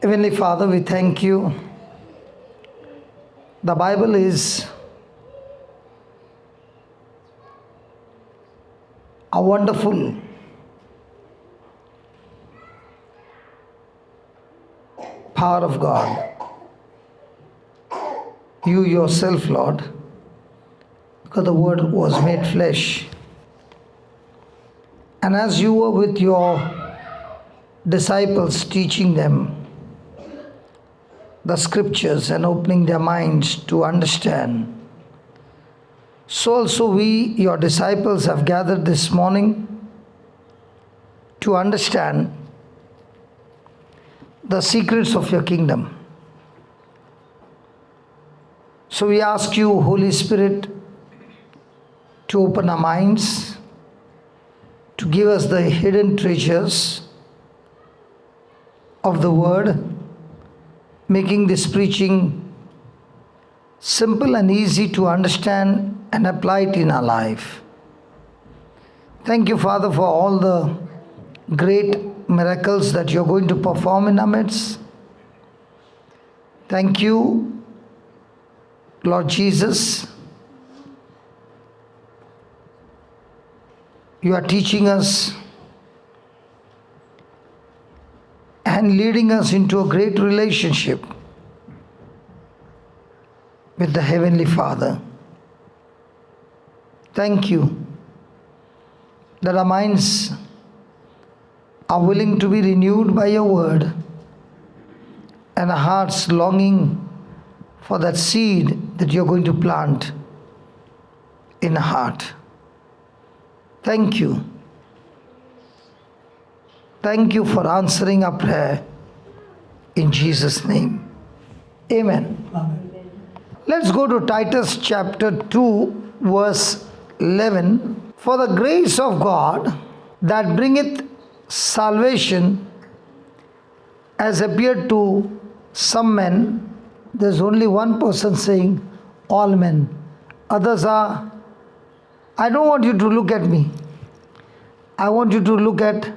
Heavenly Father, we thank you. The Bible is a wonderful power of God. You yourself, Lord, because the Word was made flesh. And as you were with your disciples, teaching them the scriptures and opening their minds to understand, so also we, your disciples, have gathered this morning to understand the secrets of your kingdom. So we ask you, Holy Spirit, to open our minds, to give us the hidden treasures of the Word, making this preaching simple and easy to understand and apply it in our life. Thank you, Father, for all the great miracles that you're going to perform in our midst. Thank you, Lord Jesus. You are teaching us and leading us into a great relationship with the Heavenly Father. Thank you that our minds are willing to be renewed by your word and our hearts longing for that seed that you're going to plant in our heart. Thank you. Thank you for answering our prayer in Jesus' name. Amen. Amen. Let's go to Titus chapter 2, verse 11. For the grace of God that bringeth salvation has appeared to some men. There's only one person saying all men. Others are, I don't want you to look at me. I want you to look at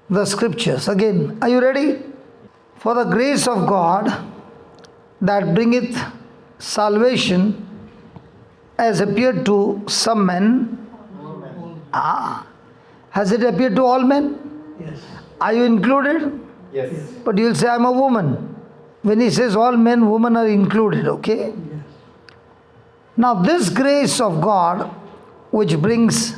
the scriptures. Again, are you ready? For the grace of God that bringeth salvation has appeared to some men. Has it appeared to all men? Yes. Are you included? Yes. But you'll say, I'm a woman. When he says all men, women are included, okay? Yes. Now this grace of God, which brings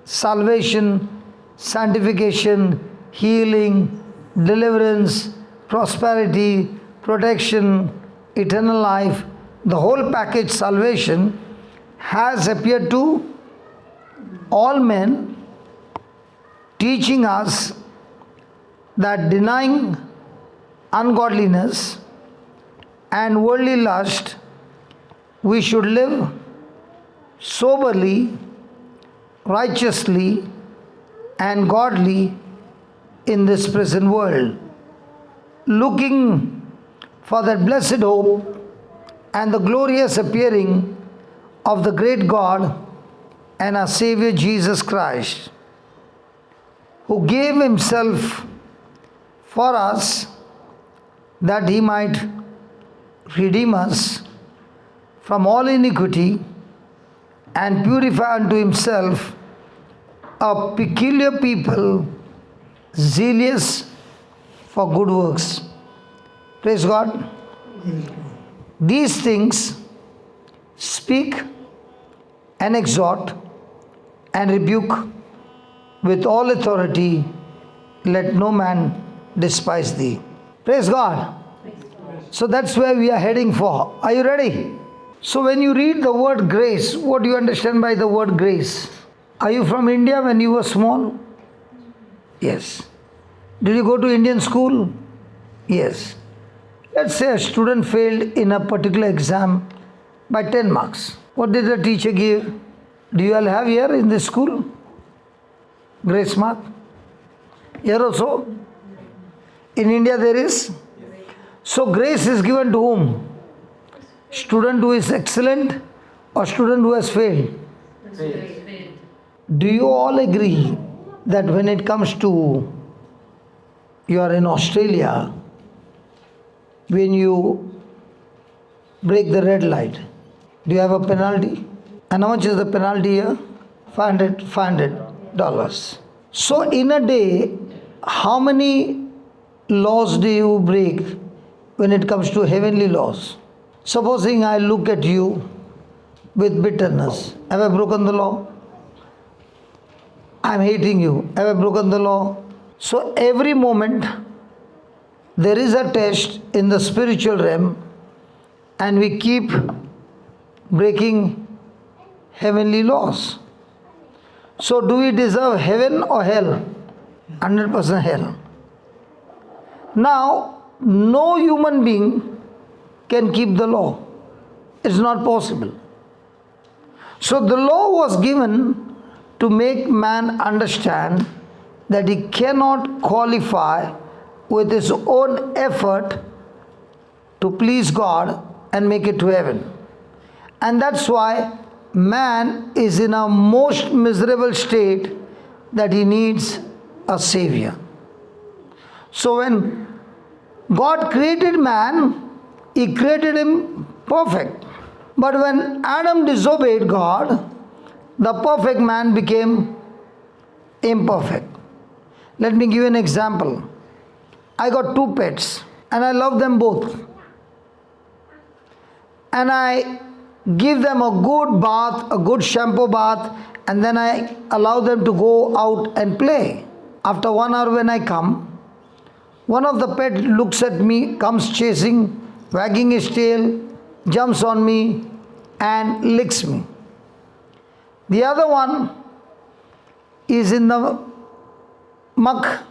salvation, sanctification, healing, deliverance, prosperity, protection, eternal life, the whole package salvation has appeared to all men, teaching us that denying ungodliness and worldly lust, we should live soberly, righteously, and godly in this present world, looking for that blessed hope and the glorious appearing of the great God and our Savior Jesus Christ, who gave himself for us that he might redeem us from all iniquity and purify unto himself a peculiar people, zealous for good works. Praise God. These things speak and exhort and rebuke with all authority. Let no man despise thee. Praise God. So that's where we are heading for. Are you ready? So when you read the word grace, what do you understand by the word grace? Are you from India when you were small? Yes. Did you go to Indian school? Yes. Let's say a student failed in a particular exam by 10 marks. What did the teacher give? Do you all have here in this school? Grace mark? Here also? In India there is? So grace is given to whom? Student who is excellent or student who has failed? Do you all agree that when it comes to, you are in Australia when you break the red light? Do you have a penalty? And how much is the penalty here? $500. So in a day, how many laws do you break when it comes to heavenly laws? Supposing I look at you with bitterness. Have I broken the law? I am hating you. Have I broken the law? So every moment there is a test in the spiritual realm, and we keep breaking heavenly laws. So do we deserve heaven or hell? 100% hell. Now, no human being can keep the law. It's not possible. So the law was given to make man understand that he cannot qualify with his own effort to please God and make it to heaven. And that's why man is in a most miserable state that he needs a savior. So when God created man, he created him perfect. But when Adam disobeyed God, the perfect man became imperfect. Let me give you an example. I got 2 pets and I love them both. And I give them a good bath, a good shampoo bath, and then I allow them to go out and play. After 1 hour when I come, one of the pet looks at me, comes chasing, wagging his tail, jumps on me and licks me. The other one is in the muck,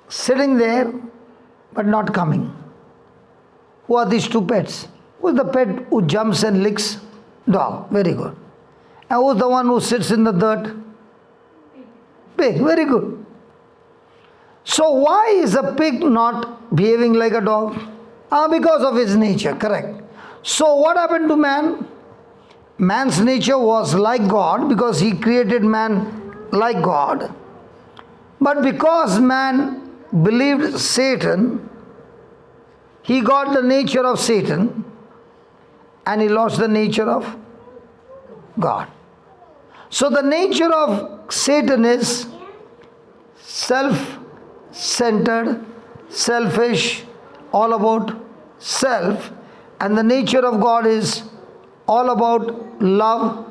sitting there but not coming. Who are these 2 pets? Who is the pet who jumps and licks? Dog. Very good. And who is the one who sits in the dirt? Pig. Very good. So why is a pig not behaving like a dog? Because of his nature. Correct. So what happened to man? Man's nature was like God because he created man like God. But because man believed Satan, he got the nature of Satan and he lost the nature of God. So the nature of Satan is self-centered, selfish, all about self, and the nature of God is all about love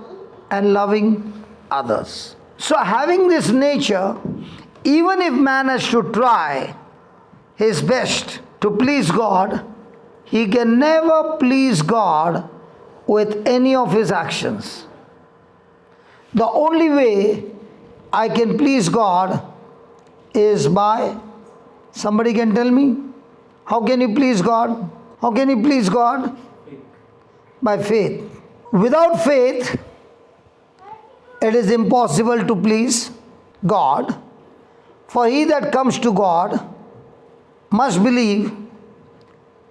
and loving others. So having this nature, even if man has to try his best to please God, he can never please God with any of his actions. The only way I can please God is by, somebody can tell me, how can you please God? How can you please God? By faith. Without faith, it is impossible to please God. For he that comes to God must believe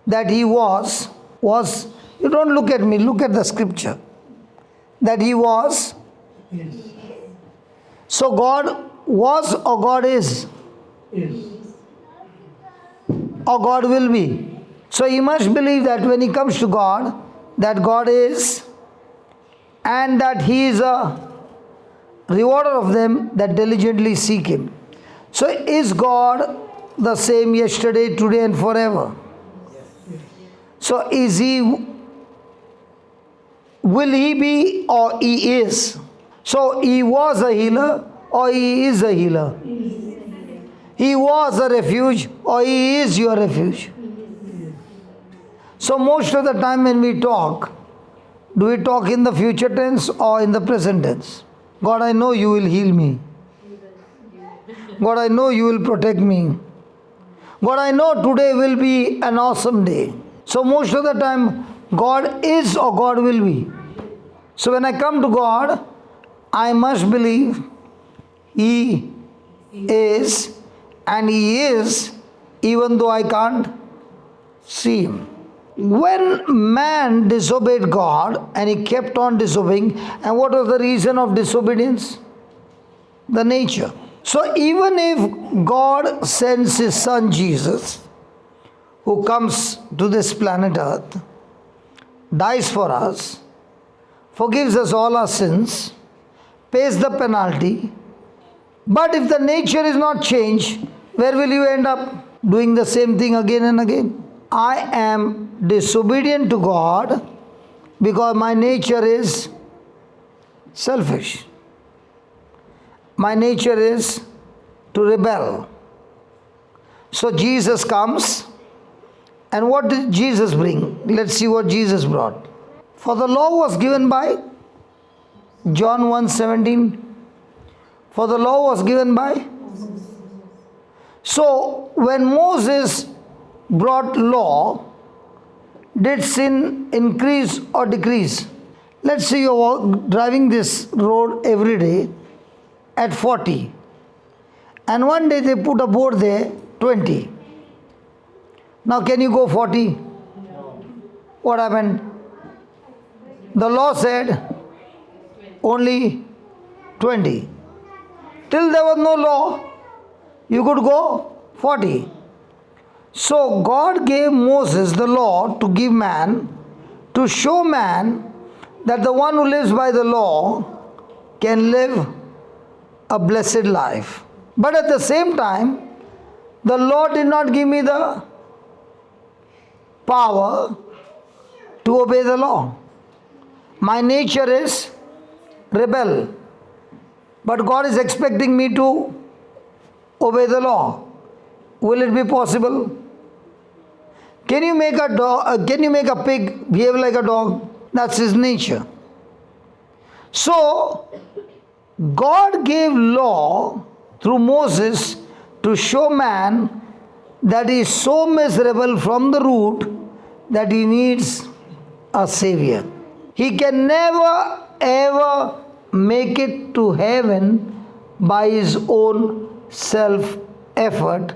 that he was, you don't look at me, look at the scripture. That he was. Yes. So God was or God is? Yes. Or God will be. So he must believe that when he comes to God, that God is, and that he is a rewarder of them that diligently seek him. So is God the same yesterday, today and forever? So is he, will he be or he is? So he was a healer or he is a healer? He was a refuge or he is your refuge? So most of the time when we talk, do we talk in the future tense or in the present tense? God, I know you will heal me. God, I know you will protect me. God, I know today will be an awesome day. So most of the time, God is or God will be. So when I come to God, I must believe He is, and He is, even though I can't see Him. When man disobeyed God and he kept on disobeying, and what was the reason of disobedience? The nature. So even if God sends His Son Jesus, who comes to this planet Earth, dies for us, forgives us all our sins, pays the penalty. But if the nature is not changed, where will you end up? Doing the same thing again and again. I am disobedient to God because my nature is selfish. My nature is to rebel. So Jesus comes, and what did Jesus bring? Let's see what Jesus brought. For the law was given by John 1:17. For the law was given by. So when Moses brought law, did sin increase or decrease? Let's say you're driving this road every day at 40, and one day they put a board there 20. Now can you go 40? What happened? The law said only 20. Till there was no law, you could go 40. So God gave Moses the law to give man, to show man that the one who lives by the law can live a blessed life. But at the same time, the law did not give me the power to obey the law. My nature is rebel. But God is expecting me to obey the law. Will it be possible? Can you make a dog? Can you make a pig behave like a dog? That's his nature. So God gave law through Moses to show man that he is so miserable from the root that he needs a savior. He can never ever make it to heaven by his own self effort,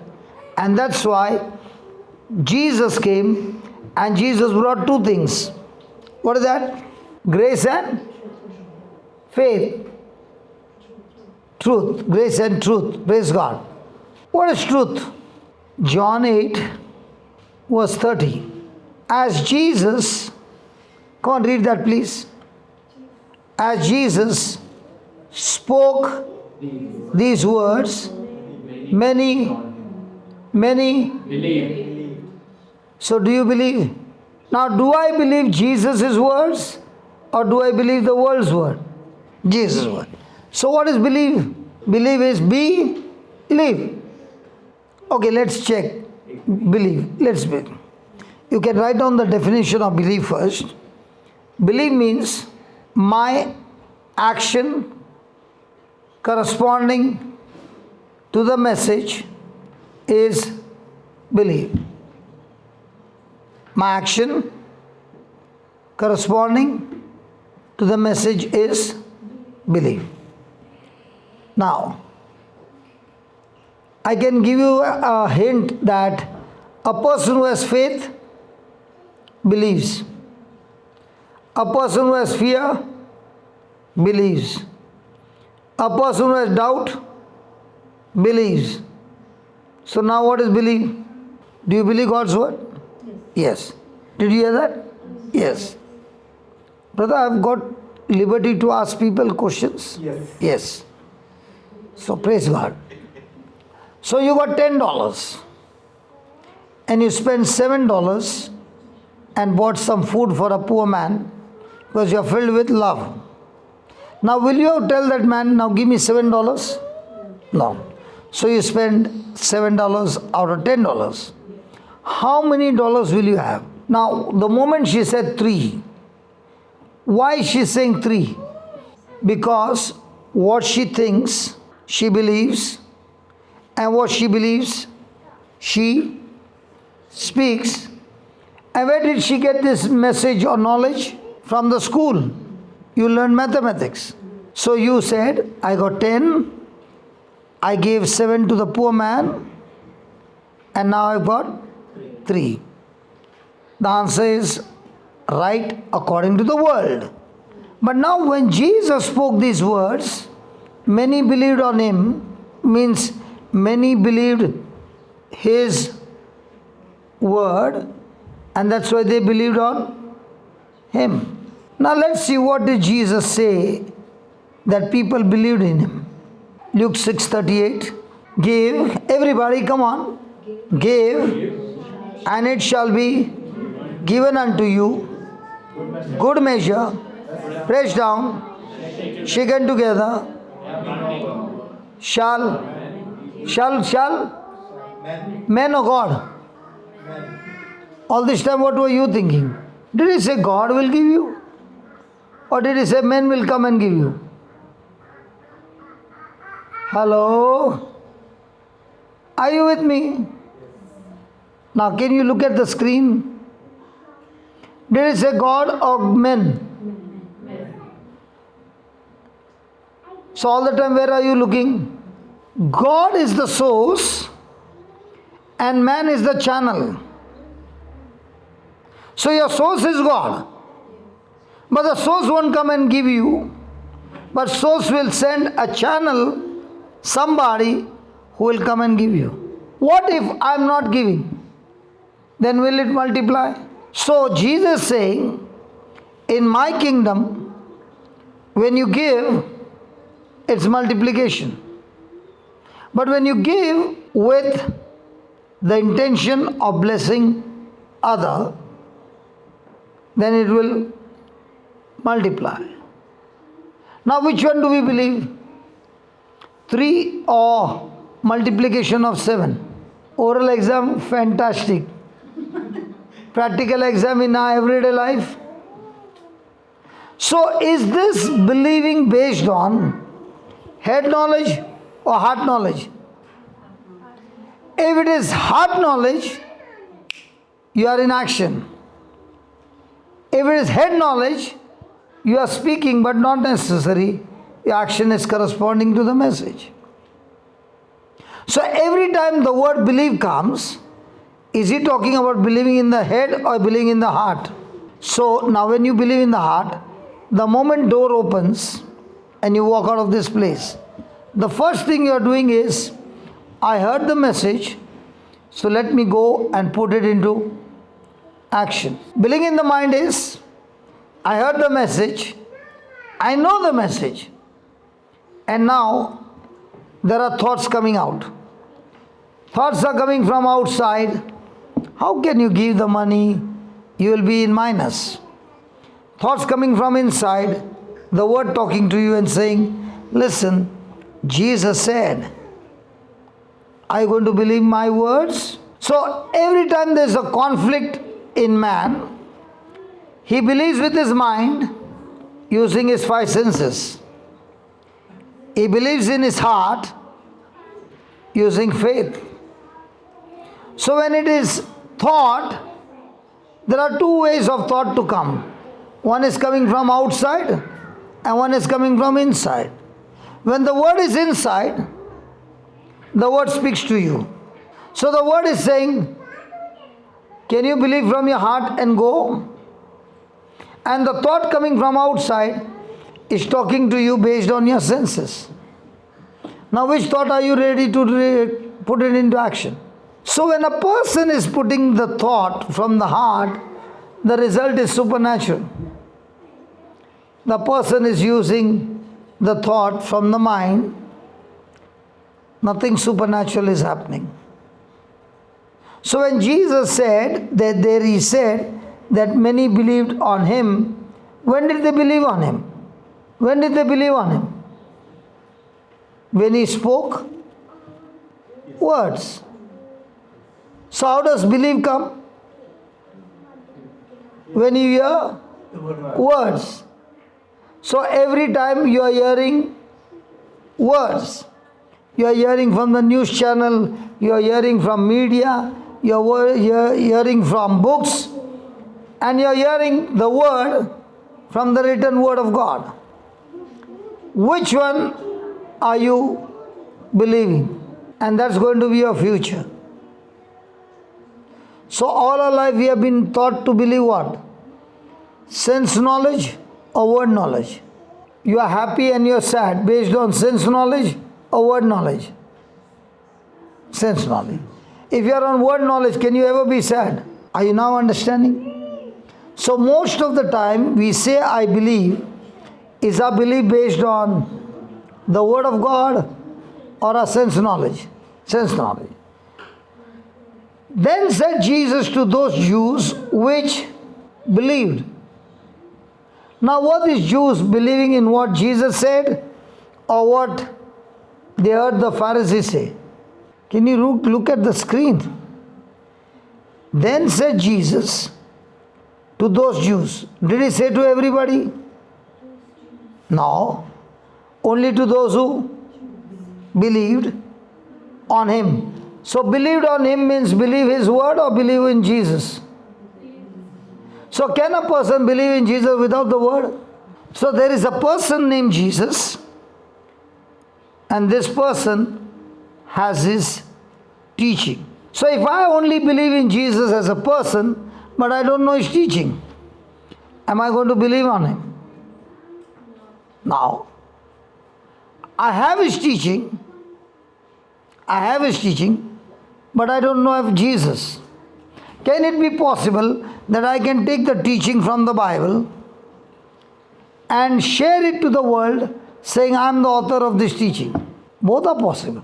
and that's why Jesus came, and Jesus brought two things. What is that? Grace and faith. Truth. Grace and truth. Praise God. What is truth? John 8 verse 30. As Jesus, come on, read that please. As Jesus spoke these words, many believe. So do you believe? Now, do I believe Jesus' words or do I believe the world's word? Jesus' word. So what is believe? Believe is believe. Okay, let's check. Believe. Let's be. You can write down the definition of belief first. Believe means my action corresponding to the message is believe. My action corresponding to the message is believe. Now, I can give you a hint that a person who has faith believes. A person who has fear believes. A person who has doubt believes. So now what is belief? Do you believe God's word? Yes. Did you hear that? Yes. Brother, I've got liberty to ask people questions? Yes. So praise God. So you got $10 and you spent $7 and bought some food for a poor man because you are filled with love. Now will you tell that man, now give me $7? No. So you spend $7 out of $10. How many dollars will you have? Now the moment she said 3, why is she saying 3? Because what she thinks, she believes, and what she believes, she speaks. And where did she get this message or knowledge? From the school. You learn mathematics. So you said, I got 10, I gave 7 to the poor man, and now I've got 3. The answer is right according to the world. But now when Jesus spoke these words, many believed on him, means many believed his word, and that's why they believed on him. Now let's see, what did Jesus say that people believed in him. Luke 6:38. Give, everybody come on. Give, and it shall be given unto you. Good measure, pressed down, shaken together, shall, men of God. All this time what were you thinking? Did he say God will give you? Or did he say men will come and give you? Hello? Are you with me? Now can you look at the screen? Did he say God or men? So all the time where are you looking? God is the source and man is the channel. So your source is God. But the source won't come and give you. But source will send a channel, somebody who will come and give you. What if I am not giving? Then will it multiply? So Jesus is saying, in my kingdom, when you give, it's multiplication. But when you give with the intention of blessing other, then it will multiply. Now which one do we believe? 3 or multiplication of 7? Oral exam, fantastic. Practical exam in our everyday life. So is this believing based on head knowledge or heart knowledge? If it is heart knowledge, you are in action. If it is head knowledge, you are speaking but not necessary. Your action is corresponding to the message. So every time the word believe comes, is he talking about believing in the head or believing in the heart? So now when you believe in the heart, the moment door opens and you walk out of this place, the first thing you are doing is, I heard the message, so let me go and put it into action. Believing in the mind is, I heard the message, I know the message, and now there are thoughts coming out. Thoughts are coming from outside. How can you give the money? You will be in minus. Thoughts coming from inside, the word talking to you and saying, listen, Jesus said, are you going to believe my words? So every time there is a conflict in man, he believes with his mind using his 5 senses. He believes in his heart using faith. So when it is thought, there are 2 ways of thought to come. One is coming from outside and one is coming from inside. When the word is inside, the word speaks to you. So the word is saying, can you believe from your heart and go? And the thought coming from outside is talking to you based on your senses. Now which thought are you ready to put it into action? So when a person is putting the thought from the heart, the result is supernatural. The person is using the thought from the mind, nothing supernatural is happening. So when Jesus said that he said that many believed on him, when did they believe on him? When did they believe on him? When he spoke words. So how does belief come? When you hear words. So every time you are hearing words, you are hearing from the news channel, you are hearing from media, you are hearing from books, and you are hearing the word from the written word of God. Which one are you believing? And that's going to be your future. So all our life we have been taught to believe what? Sense knowledge or word knowledge? You are happy and you are sad based on sense knowledge or word knowledge? Sense knowledge. If you are on word knowledge, can you ever be sad? Are you now understanding? So most of the time we say I believe, is our belief based on the word of God or our sense knowledge? Sense knowledge. Then said Jesus to those Jews which believed. Now what is Jews believing in what Jesus said or what they heard the Pharisees say? Can you look at the screen? Then said Jesus to those Jews. Did he say to everybody? No. Only to those who believed on him. So believed on him means believe his word or believe in Jesus. So can a person believe in Jesus without the word? So there is a person named Jesus, and this person has his teaching. So if I only believe in Jesus as a person, but I don't know his teaching, am I going to believe on him? Now, I have his teaching, but I don't know of Jesus. Can it be possible that I can take the teaching from the Bible and share it to the world saying I am the author of this teaching? Both are possible.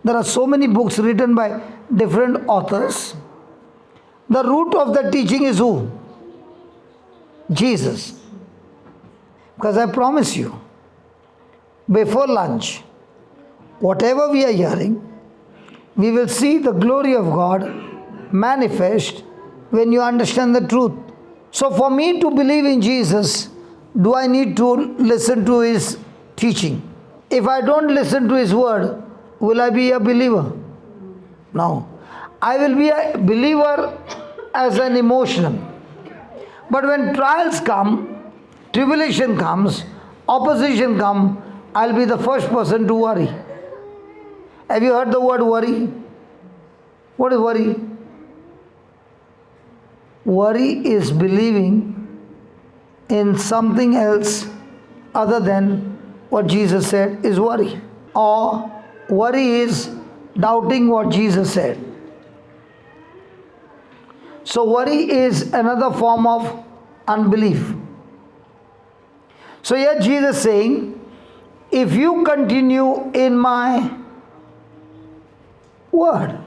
There are so many books written by different authors. The root of the teaching is who? Jesus. Because I promise you, before lunch, whatever we are hearing, we will see the glory of God manifest when you understand the truth. So for me to believe in Jesus, do I need to listen to his teaching? If I don't listen to his word, will I be a believer? No. I will be a believer as an emotion. But when trials come, tribulation comes, opposition comes, I'll be the first person to worry. Have you heard the word worry? What is worry? Worry is believing in something else other than what Jesus said is worry. Or worry is doubting what Jesus said. So worry is another form of unbelief. So here Jesus is saying, if you continue in my word.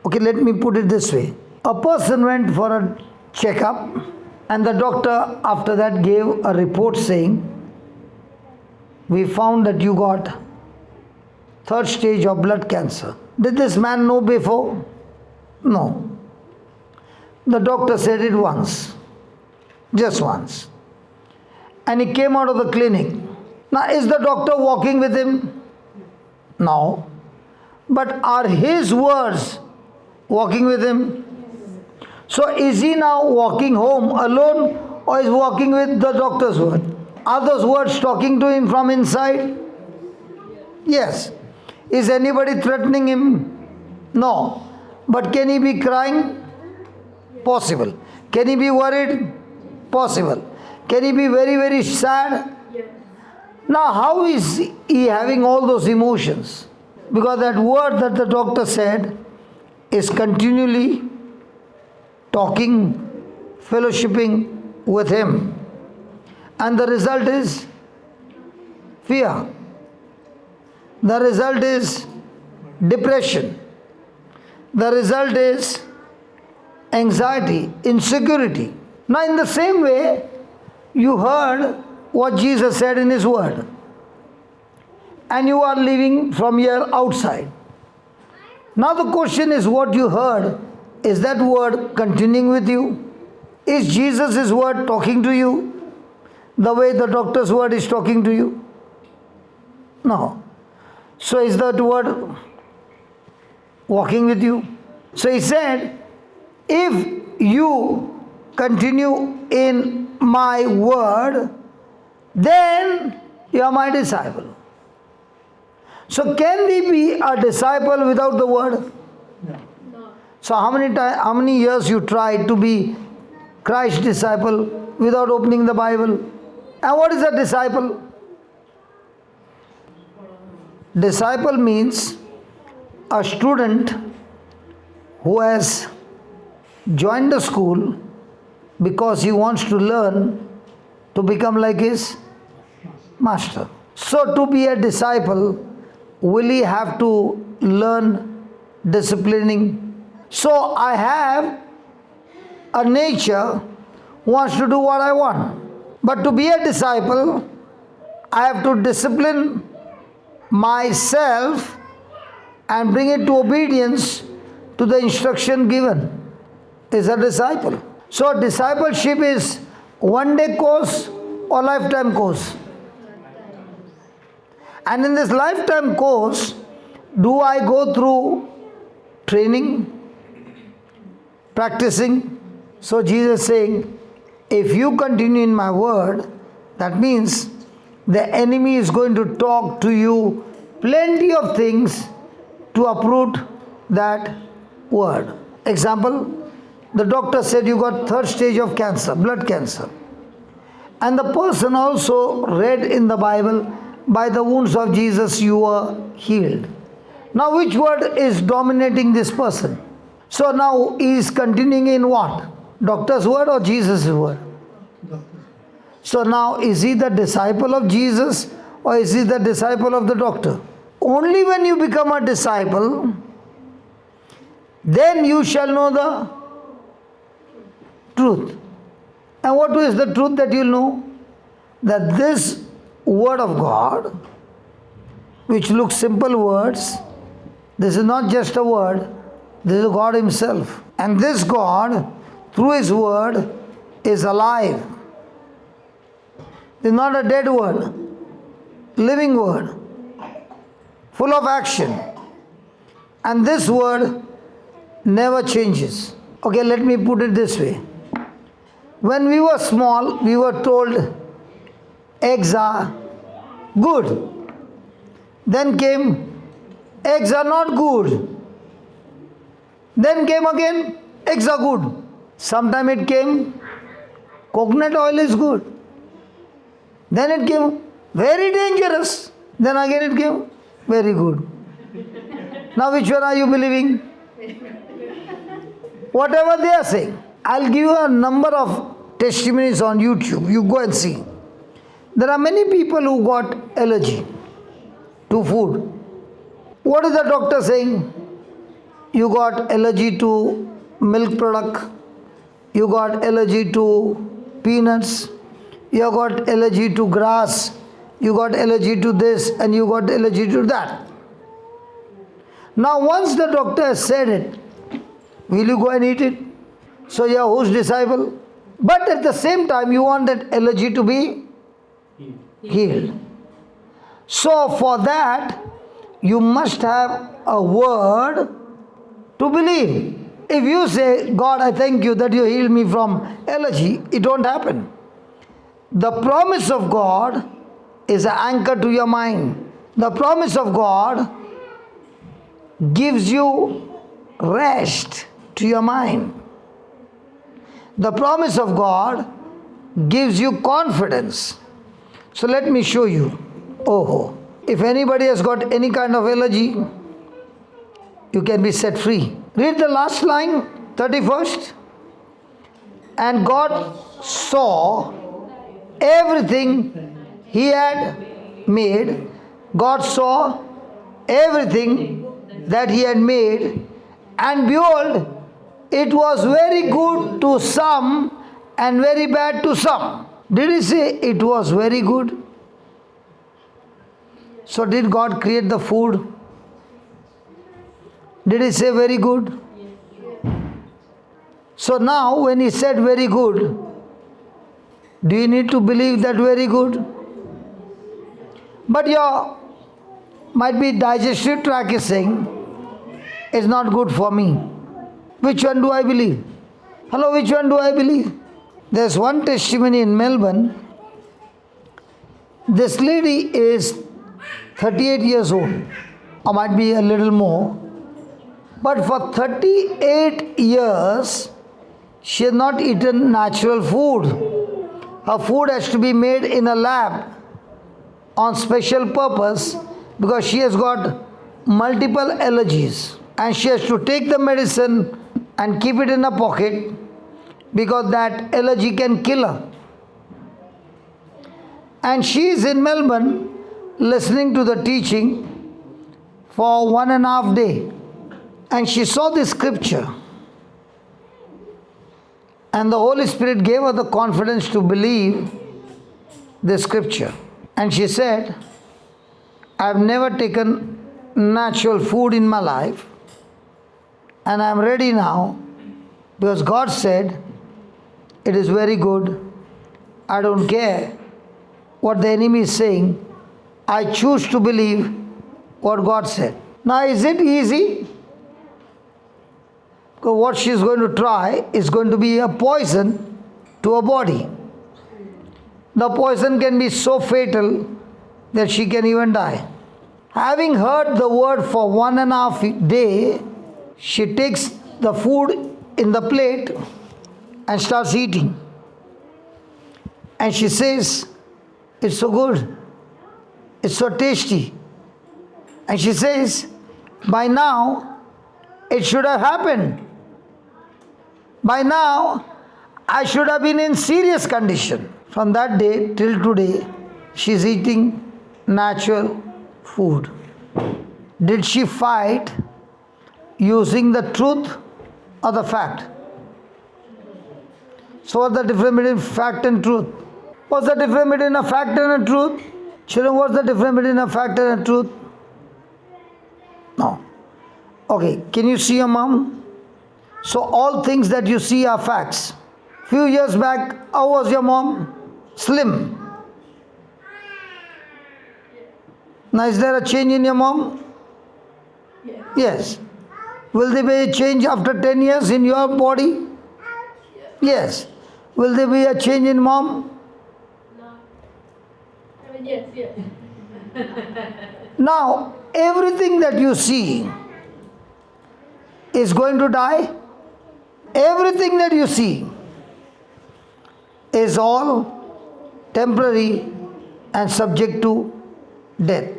Okay, let me put it this way. A person went for a checkup and the doctor after that gave a report saying, we found that you got 3rd stage of blood cancer. Did this man know before? No. The doctor said it once. Just once. And he came out of the clinic. Now is the doctor walking with him? No. But are his words walking with him? So is he now walking home alone or is walking with the doctor's word? Are those words talking to him from inside? Yes. Is anybody threatening him? No. But can he be crying? Possible. Can he be worried? Possible. Can he be very, very sad? Now how is he having all those emotions? Because that word that the doctor said is continually talking, fellowshipping with him. And the result is fear. The result is depression. The result is anxiety, insecurity. Now in the same way, you heard what Jesus said in his word. And you are living from here outside. Now the question is, what you heard, is that word continuing with you? Is Jesus' word talking to you the way the doctor's word is talking to you? No. So is that word walking with you? So he said, if you continue in my word, then you are my disciple. So can we be a disciple without the word? No. So how many years you tried to be Christ's disciple without opening the Bible? And what is a disciple? Disciple means a student who has joined the school because he wants to learn to become like his master. So, to be a disciple, will he have to learn disciplining? So, I have a nature who wants to do what I want. But to be a disciple, I have to discipline myself and bring it to obedience to the instruction given. Is a disciple. So discipleship is one-day course or lifetime course. And in this lifetime course, do I go through training, practicing? So Jesus is saying, if you continue in my word, that means the enemy is going to talk to you plenty of things to uproot that word. Example, the doctor said you got third stage of cancer, blood cancer. And the person also read in the Bible, by the wounds of Jesus you were healed. Now which word is dominating this person? So now he is continuing in what? Doctor's word or Jesus' word? So now is he the disciple of Jesus or is he the disciple of the doctor? Only when you become a disciple, then you shall know the truth. And what is the truth that you know? That this word of God, which looks simple words, this is not just a word, this is God himself. And this God, through his word, is alive. It is not a dead word, living word, full of action. And this word never changes. Okay, let me put it this way. When we were small, we were told eggs are good. Then came eggs are not good. Then came again eggs are good. Sometime it came coconut oil is good. Then it came very dangerous. Then again it came very good. Now which one are you believing? Whatever they are saying. I'll give you a number of testimonies on YouTube. You go and see. There are many people who got allergy to food. What is the doctor saying? You got allergy to milk product. You got allergy to peanuts. You got allergy to grass. You got allergy to this and you got allergy to that. Now once the doctor has said it, will you go and eat it? So you are whose disciple? But at the same time you want that allergy to be healed. So for that you must have a word to believe. If you say, God, I thank you that you healed me from allergy, it won't happen. The promise of God is an anchor to your mind. The promise of God gives you rest to your mind. The promise of God gives you confidence. So let me show you. Oh, if anybody has got any kind of allergy, you can be set free. Read the last line, 31st. And God saw everything he had made. God saw everything that he had made, and behold, it was very good to some and very bad to some. Did he say it was very good? So did God create the food? Did he say very good? So now when he said very good, do you need to believe that very good? But your might be digestive tract is saying, it's not good for me. Which one do I believe? Hello, which one do I believe? There's one testimony in Melbourne. This lady is 38 years old, or might be a little more. But for 38 years, she has not eaten natural food. Her food has to be made in a lab on special purpose because she has got multiple allergies, and she has to take the medicine and keep it in her pocket because that allergy can kill her. And she is in Melbourne listening to the teaching for 1.5 days. And she saw this scripture. And the Holy Spirit gave her the confidence to believe the scripture. And she said, I have never taken natural food in my life. And I am ready now because God said, it is very good. I don't care what the enemy is saying. I choose to believe what God said. Now, is it easy? Because what she is going to try is going to be a poison to her body. The poison can be so fatal that she can even die. Having heard the word for 1.5 days, she takes the food in the plate and starts eating. And she says, it's so good. It's so tasty. And she says, by now, it should have happened. By now, I should have been in serious condition. From that day till today, she is eating natural food. Did she fight using the truth or the fact? So what's the difference between fact and truth? What's the difference between a fact and a truth? Children, what's the difference between a fact and a truth? No. Okay, can you see your mom? So all things that you see are facts. Few years back, how was your mom? Slim. Now is there a change in your mom? Yes. Will there be a change after 10 years in your body? Yes. Will there be a change in mom? Yes, yes. Now, everything that you see is going to die. Everything that you see is all temporary and subject to death.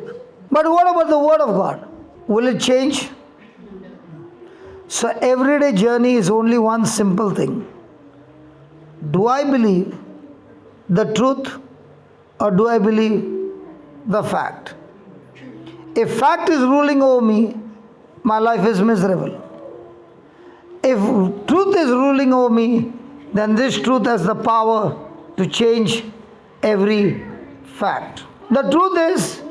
But what about the Word of God? Will it change? So everyday journey is only one simple thing. Do I believe the truth or do I believe the fact? If fact is ruling over me, my life is miserable. If truth is ruling over me, then this truth has the power to change every fact. The truth is,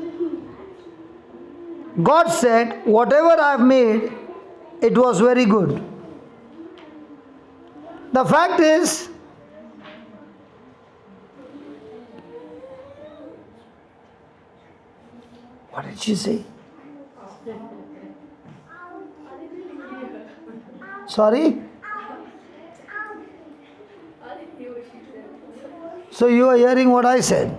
God said, whatever I have made, it was very good. The fact is, what did she say? Sorry? So you are hearing what I said?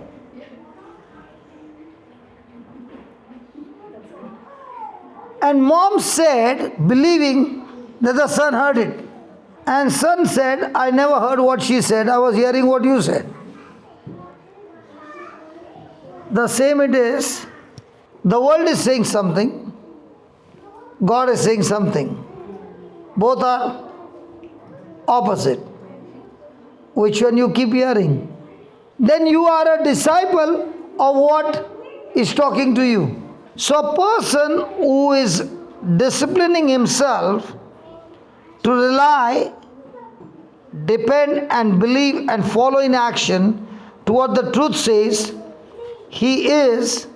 And mom said, believing that the son heard it. And son said, I never heard what she said. I was hearing what you said. The same it is. The world is saying something. God is saying something. Both are opposite. Which one you keep hearing? Then you are a disciple of what is talking to you. So a person who is disciplining himself to rely, depend and believe and follow in action to what the truth says, he is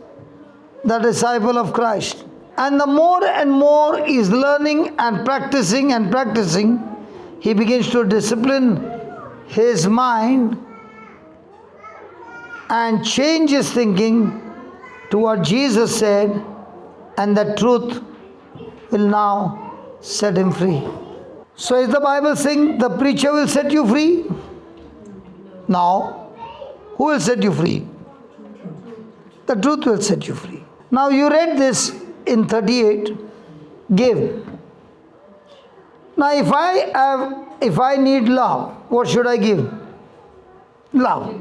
the disciple of Christ. And the more and more he is learning and practicing, he begins to discipline his mind and change his thinking to what Jesus said, and the truth will now set him free. So is the Bible saying the preacher will set you free? No. Who will set you free? The truth will set you free. Now you read this in 38, give. Now if I need love, what should I give? Love.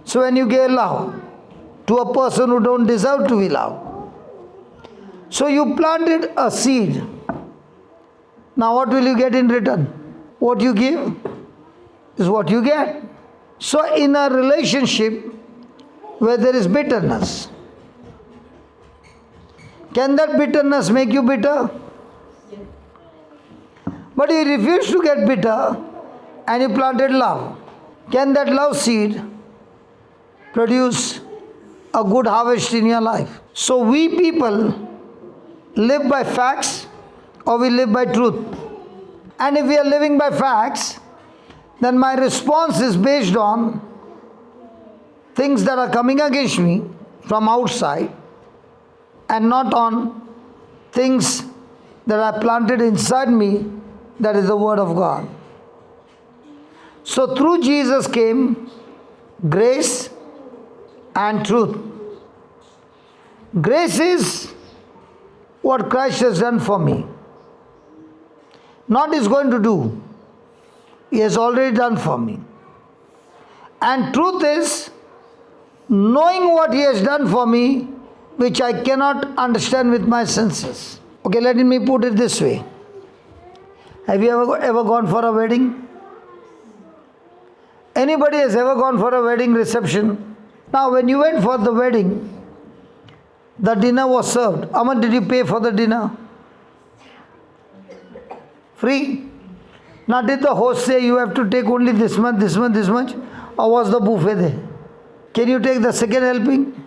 So when you give love to a person who don't deserve to be loved, So you planted a seed. Now what will you get in return? What you give is what you get. So in a relationship where there is bitterness, can that bitterness make you bitter? But you refuse to get bitter and you planted love. Can that love seed produce a good harvest in your life? So we people live by facts or we live by truth. And if we are living by facts, then my response is based on things that are coming against me from outside and not on things that are planted inside me, that is the Word of God. So through Jesus came grace and truth. Grace is what Christ has done for me. Not is going to do. He has already done for me. And truth is knowing what He has done for me, which I cannot understand with my senses. Okay, let me put it this way. Have you ever gone for a wedding? Anybody has ever gone for a wedding reception? Now when you went for the wedding, the dinner was served. How much did you pay for the dinner? Free. Now did the host say you have to take only this much, this much, this much? Or was the buffet there? Can you take the second helping?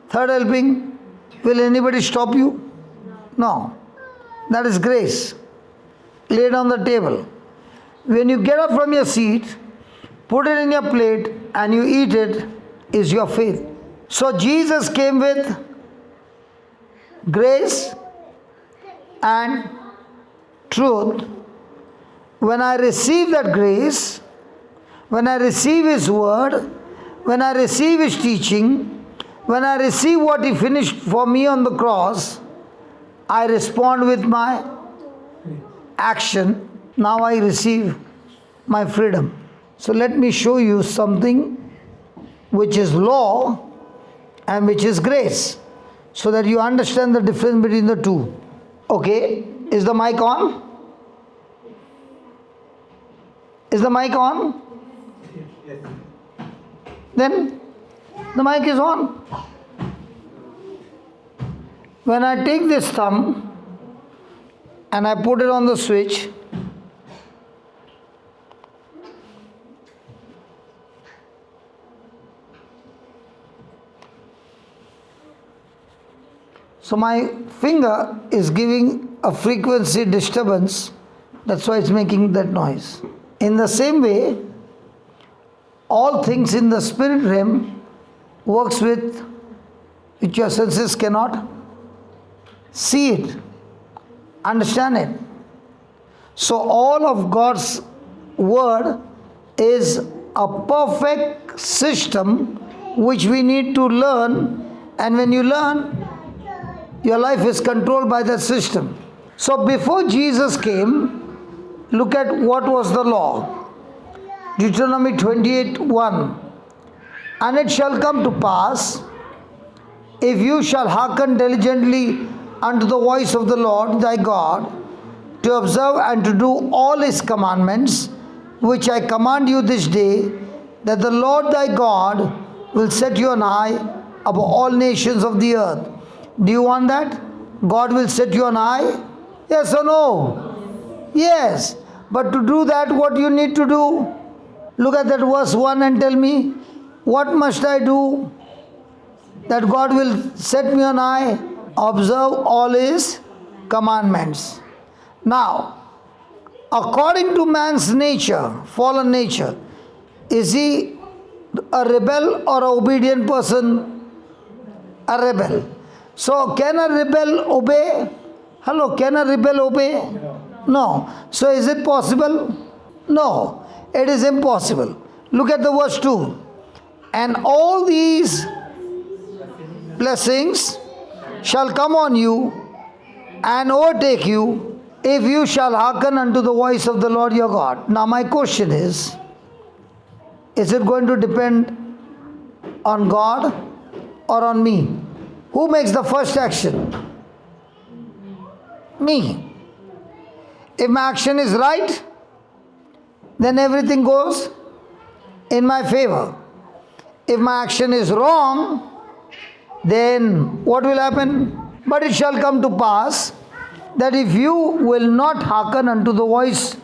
Third helping? Will anybody stop you? No. That is grace. Laid on the table. When you get up from your seat, put it in your plate and you eat it, is your faith. So Jesus came with grace and truth. When I receive that grace, when I receive His word, when I receive His teaching, when I receive what He finished for me on the cross, I respond with my action. Now I receive my freedom. So let me show you something which is law and which is grace, so that you understand the difference between the two. Okay, is the mic on? Is the mic on? Yes. Then the mic is on. When I take this thumb and I put it on the switch, so my finger is giving a frequency disturbance. That's why it's making that noise. In the same way, all things in the spirit realm works with which your senses cannot see it, understand it. So all of God's word is a perfect system which we need to learn, and when you learn, your life is controlled by that system. So before Jesus came, look at what was the law. Deuteronomy 28:1. And it shall come to pass, if you shall hearken diligently unto the voice of the Lord thy God, to observe and to do all His commandments, which I command you this day, that the Lord thy God will set you on high above all nations of the earth. Do you want that? God will set you on high? Yes or no? Yes. But to do that, what you need to do? Look at that verse 1 and tell me, what must I do that God will set me on high? Observe all His commandments. Now, according to man's nature, fallen nature, is he a rebel or an obedient person? A rebel. So, can a rebel obey? Hello, can a rebel obey? No. So, is it possible? No. It is impossible. Look at the verse 2. And all these blessings shall come on you and overtake you if you shall hearken unto the voice of the Lord your God. Now my question is it going to depend on God or on me? Who makes the first action? Me. If my action is right, then everything goes in my favor. If my action is wrong, then what will happen? But it shall come to pass that if you will not hearken unto the voice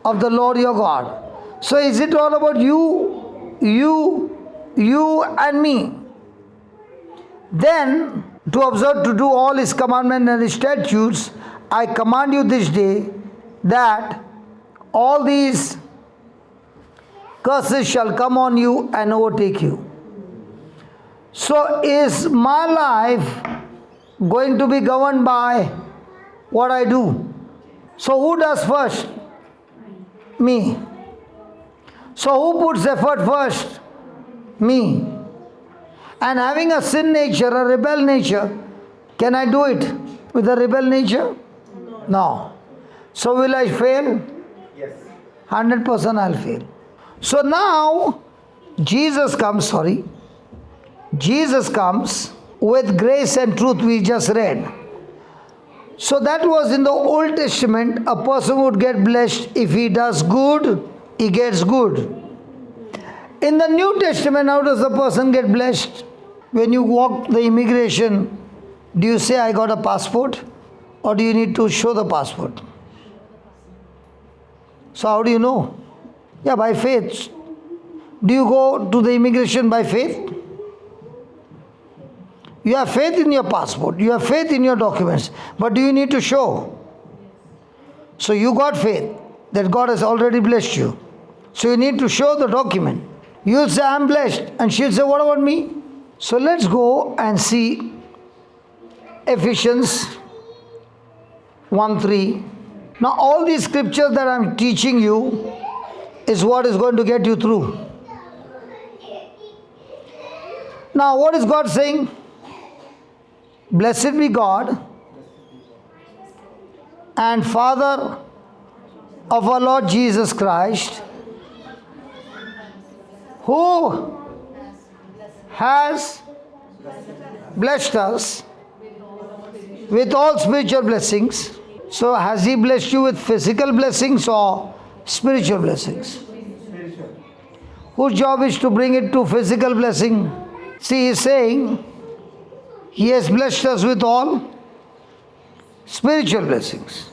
of the Lord your God. So is it all about you and me? Then to observe to do all his commandments and his statutes, I command you this day that all these curses shall come on you and overtake you. So is my life going to be governed by what I do? So who does first? Me. So who puts effort first? Me. And having a sin nature, a rebel nature, can I do it with a rebel nature? No. So will I fail? Yes. 100% I'll fail. So now Jesus comes with grace and truth we just read. So that was in the Old Testament. A person would get blessed if he does good, he gets good. In the New Testament, how does a person get blessed? When you walk the immigration, do you say, I got a passport? Or do you need to show the passport? So how do you know? Yeah, by faith. Do you go to the immigration by faith? You have faith in your passport. You have faith in your documents. But do you need to show? So you got faith that God has already blessed you. So you need to show the document. You'll say, I'm blessed. And she'll say, what about me? So let's go and see Ephesians 1:3. Now all these scriptures that I'm teaching you is what is going to get you through. Now what is God saying? Blessed be God and Father of our Lord Jesus Christ, who has blessed us with all spiritual blessings. So has he blessed you with physical blessings or spiritual blessings? Spiritual. Whose job is to bring it to physical blessing? See, he is saying he has blessed us with all spiritual blessings.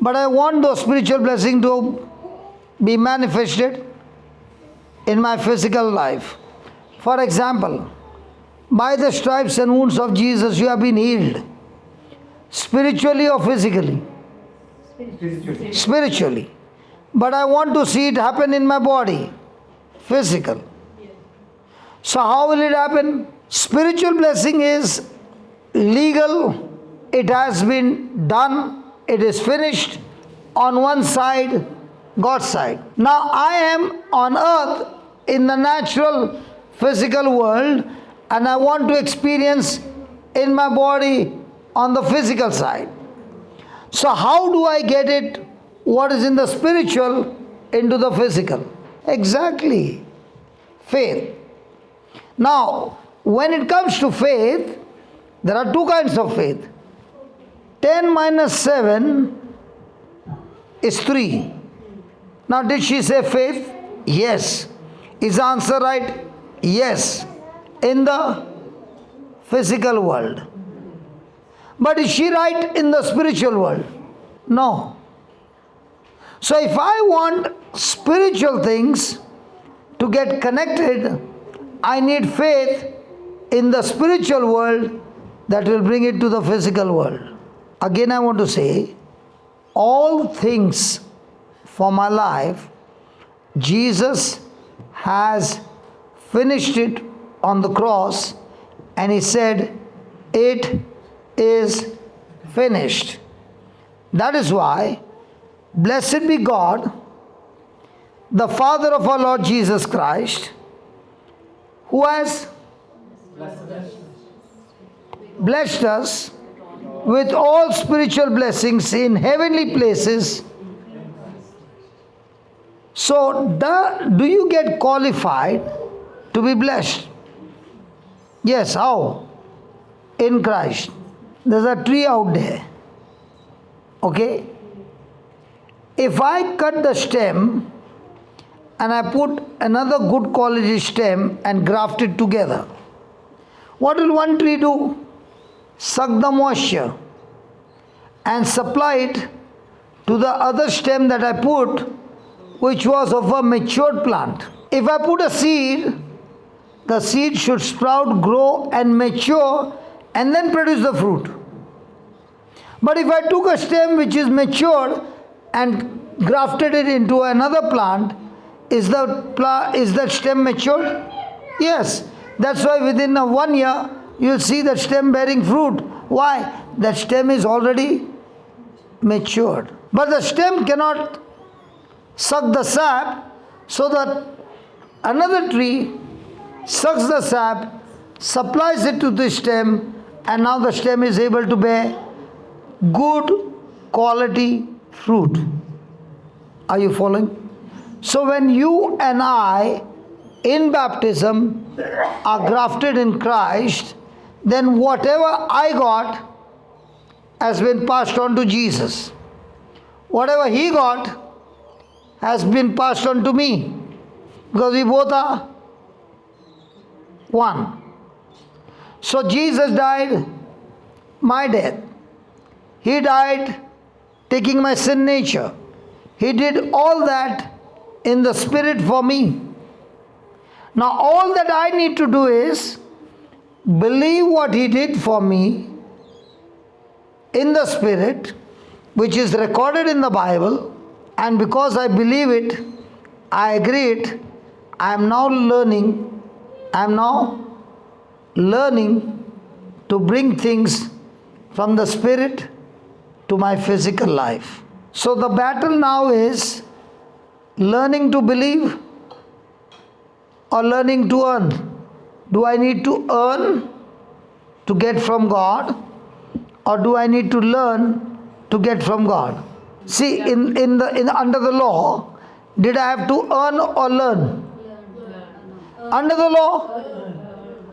But I want those spiritual blessings to be manifested in my physical life. For example, by the stripes and wounds of Jesus you have been healed. Spiritually or physically? Spiritually. Spiritually. But I want to see it happen in my body. Physical. So how will it happen? Spiritual blessing is legal. It has been done. It is finished. On one side, God's side. Now I am on earth in the natural physical world, and I want to experience in my body on the physical side. So how do I get it, what is in the spiritual, into the physical? Exactly. Faith. Now, when it comes to faith, there are two kinds of faith. 10 minus 7 is 3. Now, did she say faith? Yes. Is the answer right? Yes. In the physical world. But is she right in the spiritual world? No. So if I want spiritual things to get connected, I need faith in the spiritual world that will bring it to the physical world. Again, I want to say, all things for my life, Jesus has finished it on the cross, and he said, it is finished. That is why, blessed be God, the Father of our Lord Jesus Christ, who has blessed us with all spiritual blessings in heavenly places. So, do you get qualified to be blessed? Yes, how? In Christ. There's a tree out there. Okay? If I cut the stem and I put another good quality stem and graft it together, what will one tree do? Suck the moisture and supply it to the other stem that I put, which was of a matured plant. If I put a seed, the seed should sprout, grow and mature and then produce the fruit. But if I took a stem which is matured and grafted it into another plant, is that stem matured? Yes. That's why within 1 year you'll see that stem bearing fruit. Why? That stem is already matured. But the stem cannot suck the sap, so that another tree sucks the sap, supplies it to the stem, and now the stem is able to bear good quality fruit. Are you following? So when you and I in baptism are grafted in Christ, then whatever I got has been passed on to Jesus. Whatever he got has been passed on to me, because we both are one. So Jesus died my death. He died taking my sin nature. He did all that in the spirit for me. Now all that I need to do is believe what he did for me in the spirit, which is recorded in the Bible, and because I believe it, I agree it, I am now learning to bring things from the spirit to my physical life. So the battle now is learning to believe or learning to earn. Do I need to earn to get from God, or do I need to learn to get from God? See, under the law, did I have to earn or learn? Under the law,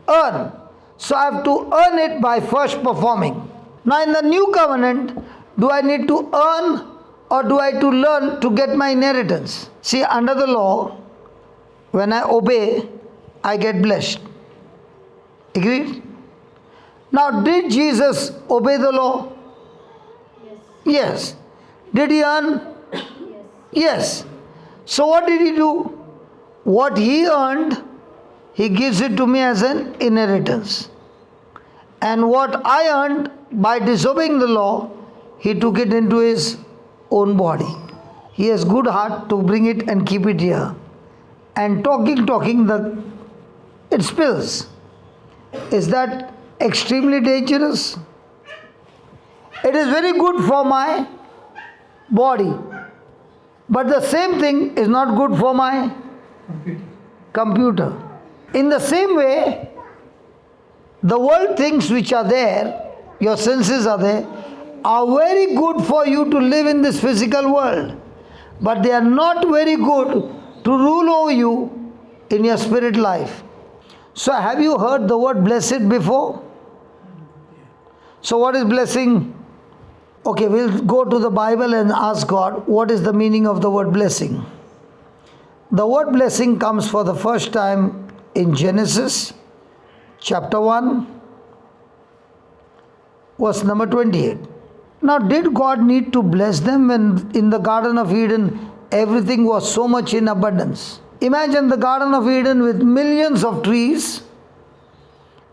earn. So I have to earn it by first performing. Now in the new covenant, do I need to earn or do I to learn to get my inheritance? See, under the law, when I obey, I get blessed. Agreed? Now, did Jesus obey the law? Yes. Did he earn? Yes. So what did he do? What he earned, he gives it to me as an inheritance. And what I earned by disobeying the law, he took it into his own body. He has good heart to bring it and keep it here. And talking, it spills. Is that extremely dangerous? It is very good for my body, but the same thing is not good for my computer. In the same way, the world things which are there, your senses are there, are very good for you to live in this physical world, but they are not very good to rule over you in your spirit life. So have you heard the word blessed before? So what is blessing? Okay, we'll go to the Bible and ask God, what is the meaning of the word blessing? The word blessing comes for the first time in Genesis chapter 1, verse number 28. Now, did God need to bless them when in the Garden of Eden everything was so much in abundance? Imagine the Garden of Eden with millions of trees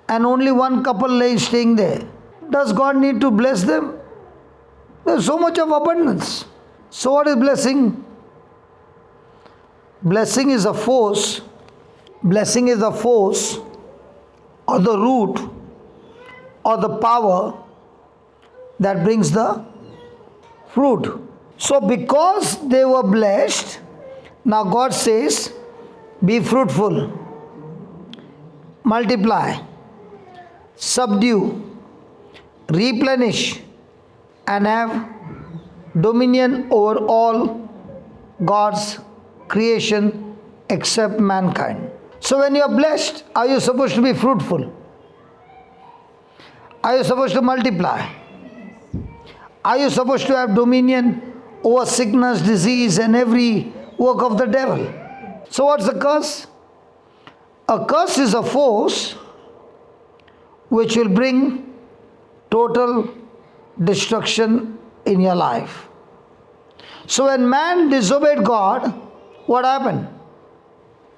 and only one couple staying there. Does God need to bless them? There's so much of abundance. So what is blessing? Blessing is a force. Blessing is a force or the root or the power that brings the fruit. So because they were blessed, now God says, be fruitful, multiply, subdue, replenish, and have dominion over all God's creation except mankind. So when you are blessed, are you supposed to be fruitful? Are you supposed to multiply? Are you supposed to have dominion over sickness, disease, and every work of the devil? So what's a curse? A curse is a force which will bring total destruction in your life. So when man disobeyed God, what happened?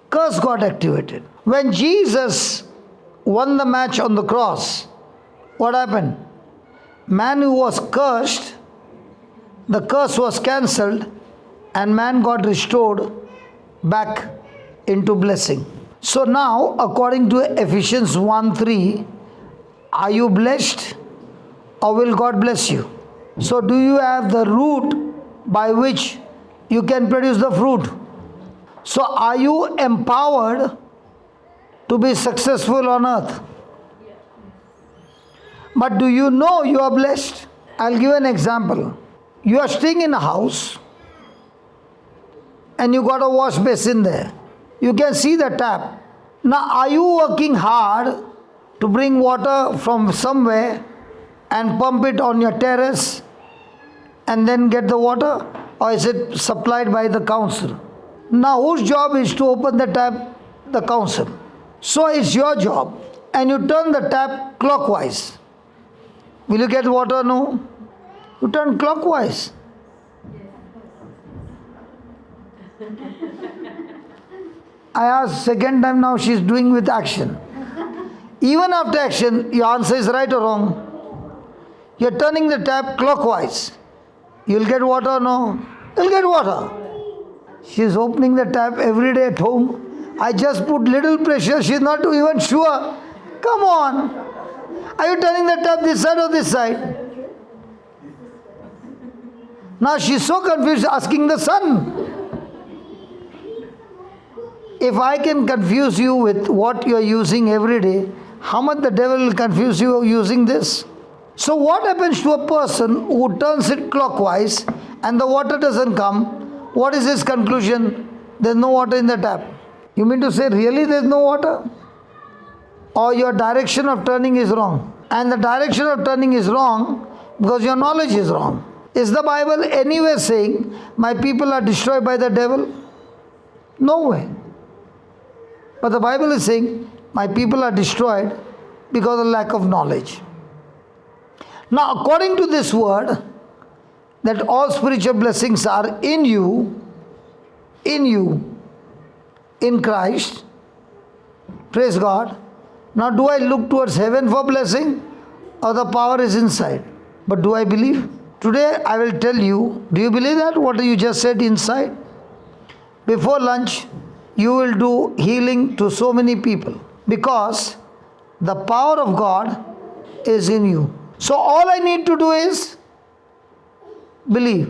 Curse got activated. When Jesus won the match on the cross, what happened? Man who was cursed, the curse was cancelled and man got restored back into blessing. So now, according to Ephesians 1:3, are you blessed or will God bless you? So do you have the root by which you can produce the fruit? So are you empowered to be successful on earth? But do you know you are blessed? I'll give an example. You are staying in a house and you got a wash basin there. You can see the tap. Now are you working hard to bring water from somewhere and pump it on your terrace and then get the water? Or is it supplied by the council? Now whose job is to open the tap? The council. So it's your job. And you turn the tap clockwise. Will you get water? No. You turn clockwise. I asked second time, now she's doing with action. Even after action, your answer is right or wrong. You're turning the tap clockwise. You'll get water? No. You'll get water. She's opening the tap every day at home. I just put little pressure. She's not even sure. Come on. Are you turning the tap this side or this side? Now she's so confused, asking the son. If I can confuse you with what you're using every day, how much the devil will confuse you using this? So what happens to a person who turns it clockwise and the water doesn't come? What is his conclusion? There's no water in the tap. You mean to say really there's no water? Or your direction of turning is wrong? And the direction of turning is wrong because your knowledge is wrong. Is the Bible anywhere saying, my people are destroyed by the devil? No way. But the Bible is saying, my people are destroyed because of lack of knowledge. Now, according to this word, that all spiritual blessings are in you, in Christ. Praise God. Now, do I look towards heaven for blessing or the power is inside? But do I believe? Today, I will tell you, do you believe that? What you just said inside? Before lunch, you will do healing to so many people because the power of God is in you. So all I need to do is believe.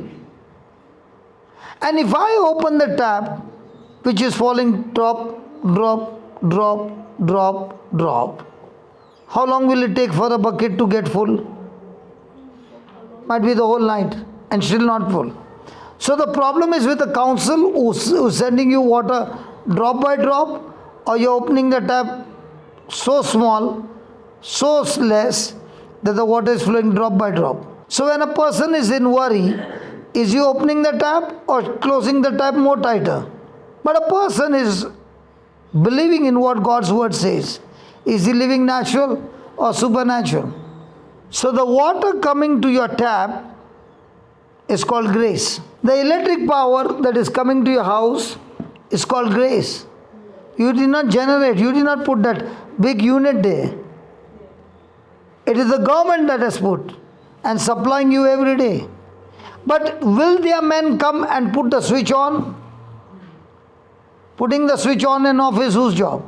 And if I open the tap, which is falling drop, drop, drop, drop, drop, how long will it take for the bucket to get full? Might be the whole night and still not full. So the problem is with the council who's sending you water drop by drop, or you're opening the tap so small, so less, that the water is flowing drop by drop. So when a person is in worry, is he opening the tap or closing the tap more tighter? But a person is believing in what God's word says. Is he living natural or supernatural? So the water coming to your tap is called grace. The electric power that is coming to your house is called grace. You did not generate, you did not put that big unit there. It is the government that has put and supplying you every day. But will their men come and put the switch on? Putting the switch on and off is whose job?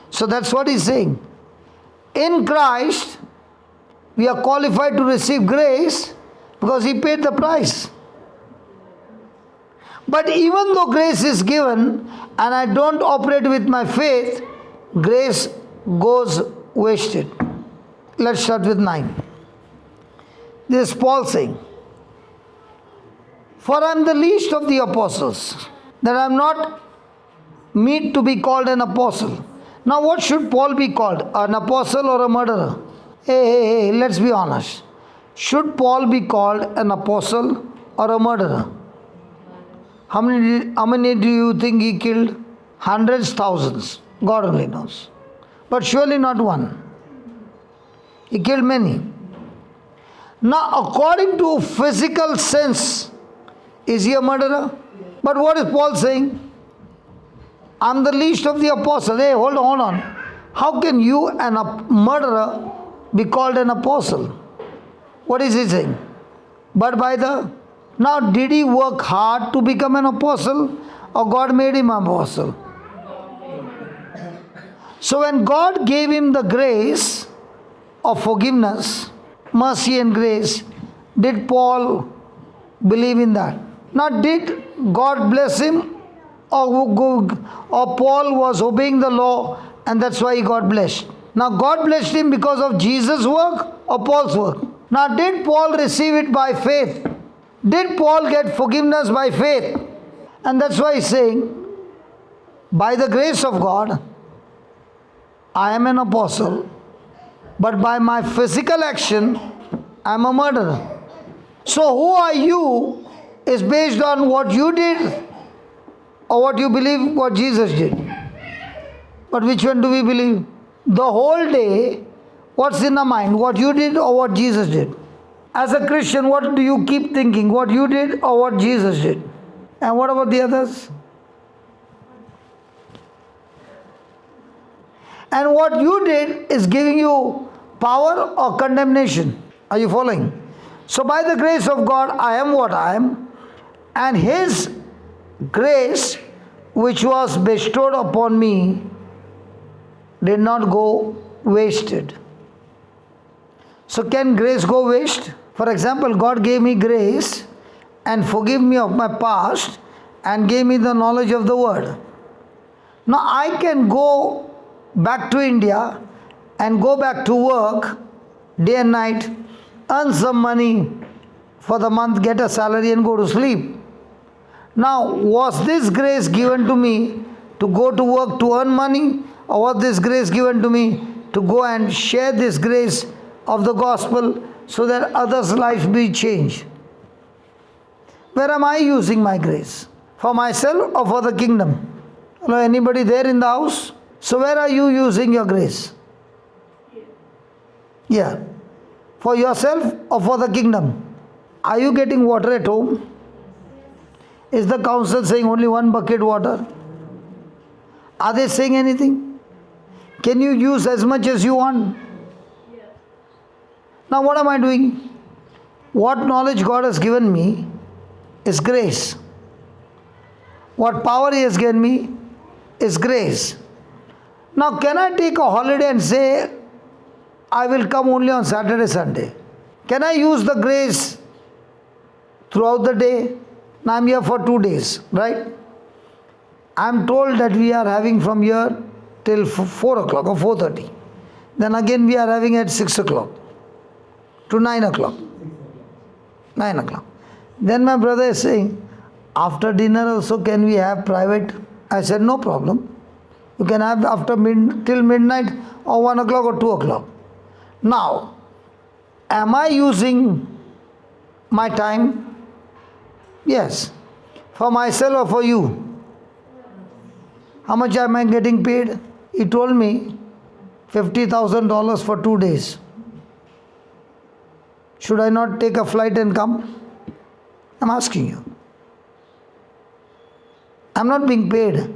So that's what he's saying. In Christ, we are qualified to receive grace because he paid the price. But even though grace is given and I don't operate with my faith, grace goes wasted. Let's start with 9. This is Paul saying, for I am the least of the apostles, that I am not meet to be called an apostle. Now what should Paul be called? An apostle or a murderer? Hey, let's be honest. Should Paul be called an apostle or a murderer? How many do you think he killed? Hundreds, thousands. God only knows. But surely not one. He killed many. Now, according to physical sense, is he a murderer? But what is Paul saying? I'm the least of the apostles. Hey, hold on. How can you, a murderer, be called an apostle? What is he saying? But by the... Now, did he work hard to become an apostle, or God made him an apostle? So when God gave him the grace of forgiveness, mercy and grace, did Paul believe in that? Now, did God bless him, or Paul was obeying the law and that's why he got blessed? Now, God blessed him because of Jesus' work or Paul's work? Now, did Paul receive it by faith? Did Paul get forgiveness by faith? And that's why he's saying, by the grace of God, I am an apostle, but by my physical action, I am a murderer. So who are you is based on what you did or what you believe what Jesus did. But which one do we believe? The whole day, what's in the mind? What you did or what Jesus did? As a Christian, what do you keep thinking? What you did or what Jesus did? And what about the others? And what you did is giving you power or condemnation. Are you following? So by the grace of God, I am what I am. And His grace, which was bestowed upon me, did not go wasted. So can grace go waste? For example, God gave me grace and forgive me of my past and gave me the knowledge of the word. Now I can go back to India and go back to work day and night, earn some money for the month, get a salary and go to sleep. Now, was this grace given to me to go to work to earn money, or was this grace given to me to go and share this grace of the gospel so that others' lives be changed? Where am I using my grace? For myself or for the kingdom? Hello, anybody there in the house? So where are you using your grace? Yeah. For yourself or for the kingdom? Are you getting water at home? Is the council saying only one bucket water? Are they saying anything? Can you use as much as you want? Now what am I doing? What knowledge God has given me is grace. What power He has given me is grace. Now can I take a holiday and say, I will come only on Saturday, Sunday? Can I use the grace throughout the day? Now I am here for 2 days, right? I am told that we are having from here till 4 o'clock or 4:30. Then again we are having at 6 o'clock to 9 o'clock. 9 o'clock. Then my brother is saying, after dinner also can we have private? I said, no problem. You can have after till midnight or 1 o'clock or 2 o'clock. Now, am I using my time? Yes. For myself or for you? How much am I getting paid? He told me $50,000 for 2 days. Should I not take a flight and come? I'm asking you. I'm not being paid.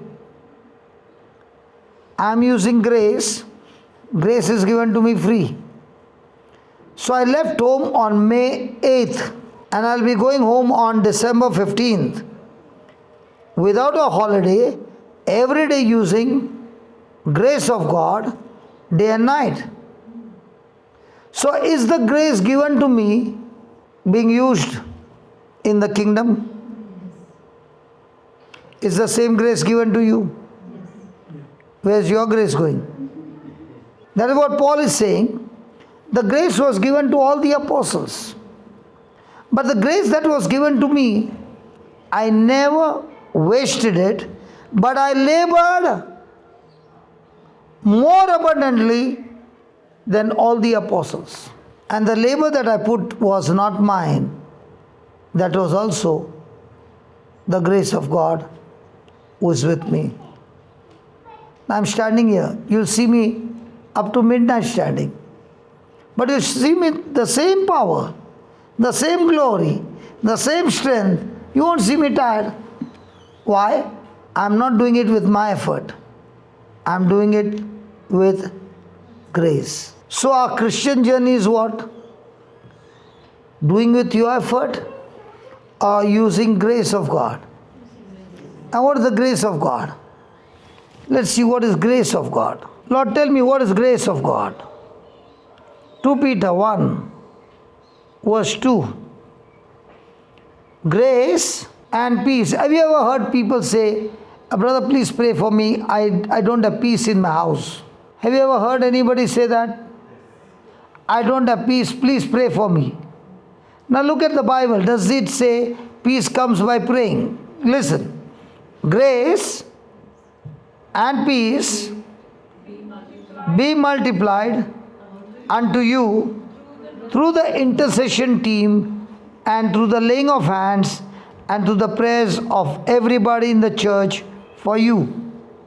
I'm using grace. Grace is given to me free. So I left home on May 8th and I'll be going home on December 15th. Without a holiday, every day using grace of God, day and night. So is the grace given to me being used in the kingdom? Is the same grace given to you? Where's your grace going? That is what Paul is saying. The grace was given to all the apostles. But the grace that was given to me, I never wasted it, but I labored more abundantly than all the apostles. And the labor that I put was not mine. That was also the grace of God who is with me. I'm standing here. You'll see me up to midnight standing. But you see me the same power, the same glory, the same strength. You won't see me tired. Why? I'm not doing it with my effort. I'm doing it with grace. So our Christian journey is what? Doing with your effort or using grace of God? And what is the grace of God? Let's see what is grace of God. Lord, tell me what is grace of God. 2 Peter 1 verse 2. Grace and peace. Have you ever heard people say, brother, please pray for me. I don't have peace in my house. Have you ever heard anybody say that? I don't have peace. Please pray for me. Now look at the Bible. Does it say peace comes by praying? Listen. Grace and peace be multiplied unto you through the intercession team and through the laying of hands and through the prayers of everybody in the church for you.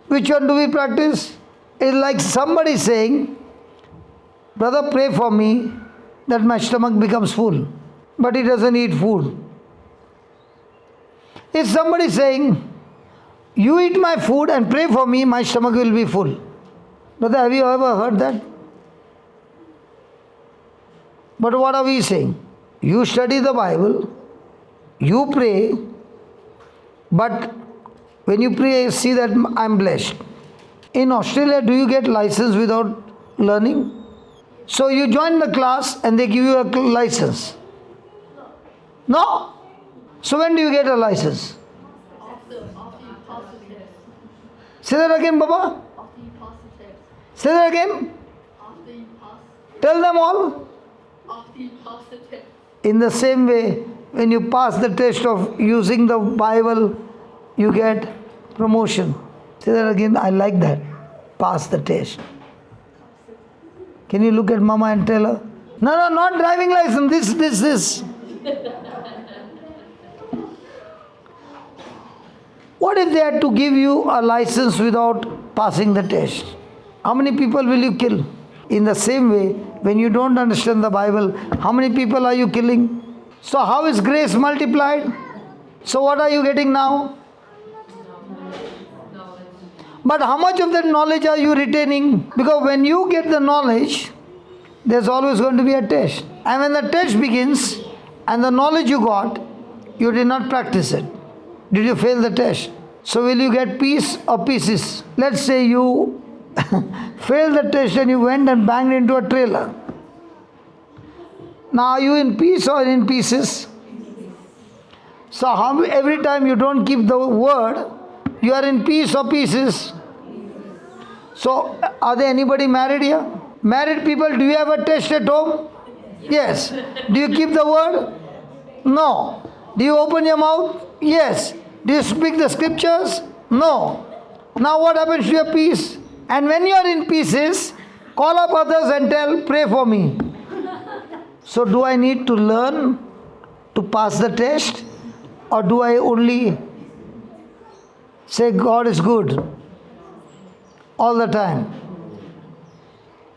Which one do we practice? It's like somebody saying, brother, pray for me that my stomach becomes full, but he doesn't eat food. It's somebody saying, you eat my food and pray for me, my stomach will be full. Brother, have you ever heard that? But what are we saying? You study the Bible, you pray, but when you pray, see that I'm blessed. In Australia, do you get license without learning? So you join the class and they give you a license. No? So when do you get a license? After you pass the test. Say that again, Baba. After you pass the test. Say that again. After you pass. Tell them all. After you pass the test. In the same way, when you pass the test of using the Bible, you get promotion. Say that again. I like that. Pass the test. Can you look at Mama and tell her? No, not driving license. This. What if they had to give you a license without passing the test? How many people will you kill? In the same way, when you don't understand the Bible, how many people are you killing? So how is grace multiplied? So what are you getting now? But how much of that knowledge are you retaining? Because when you get the knowledge, there's always going to be a test. And when the test begins, and the knowledge you got, you did not practice it. Did you fail the test? So will you get peace or pieces? Let's say you failed the test and you went and banged into a trailer. Now are you in peace or in pieces? So every time you don't keep the word, you are in peace or pieces? So are there anybody married here? Married people, do you have a test at home? Yes. Do you keep the word? No. Do you open your mouth? Yes. Do you speak the scriptures? No. Now what happens to your peace? And when you are in pieces, call up others and tell, pray for me. So do I need to learn to pass the test? Or do I only say God is good all the time?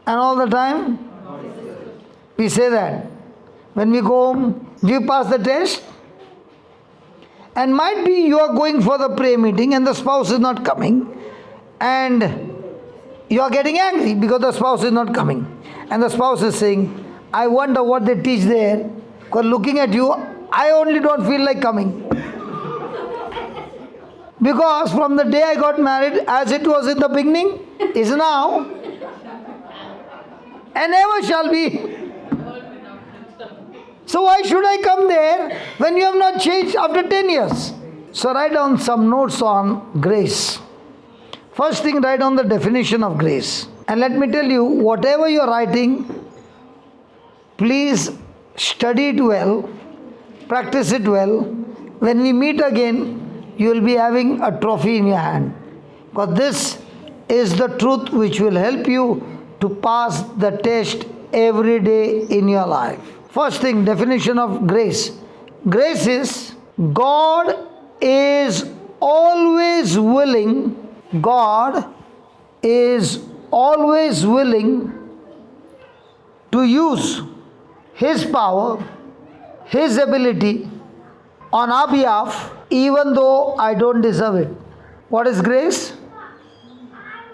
And all the time, we say that. When we go home, do you pass the test? And might be you are going for the prayer meeting and the spouse is not coming. And you are getting angry because the spouse is not coming. And the spouse is saying, I wonder what they teach there. Because looking at you, I only don't feel like coming. Because from the day I got married, as it was in the beginning, is now, and ever shall be. So why should I come there when you have not changed after 10 years? So write down some notes on grace. First thing, write down the definition of grace. And let me tell you, whatever you are writing, please study it well, practice it well. When we meet again, you will be having a trophy in your hand. Because this is the truth which will help you to pass the test every day in your life. First thing, definition of grace. Grace is God is always willing, God is always willing to use His power, His ability on our behalf, even though I don't deserve it. What is grace?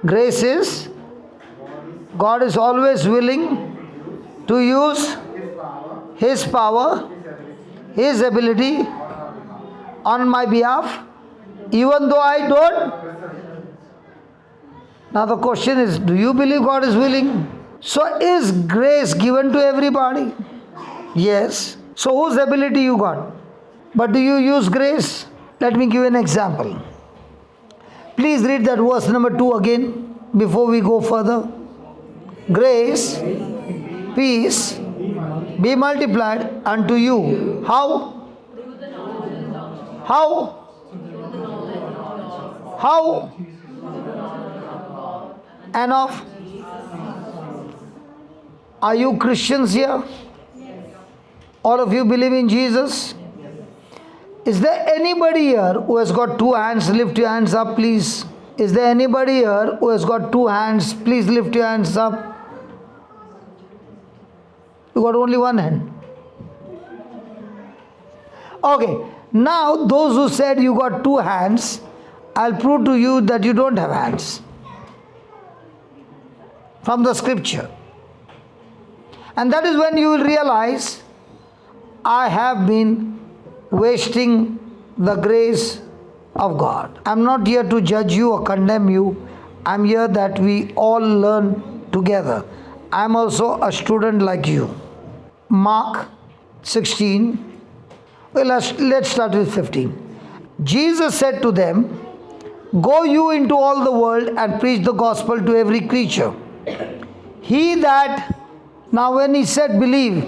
Grace is God is always willing to use His power, His ability on my behalf, even though I don't. Now the question is, do you believe God is willing? So is grace given to everybody? Yes. So whose ability you got? But do you use grace? Let me give you an example. Please read that verse number 2 again before we go further. Grace, peace, be multiplied unto you. How? How? How? And of? Are you Christians here? All of you believe in Jesus? Is there anybody here who has got two hands? Lift your hands up, please. Is there anybody here who has got two hands? Please lift your hands up. You got only one hand. Okay. Now, those who said you got two hands, I'll prove to you that you don't have hands. From the scripture. And that is when you will realize, I have been wasting the grace of God. I'm not here to judge you or condemn you. I'm here that we all learn together. I'm also a student like you. Mark 16. Well, let's start with 15. Jesus said to them, go you into all the world and preach the gospel to every creature. He that, now when he said believe,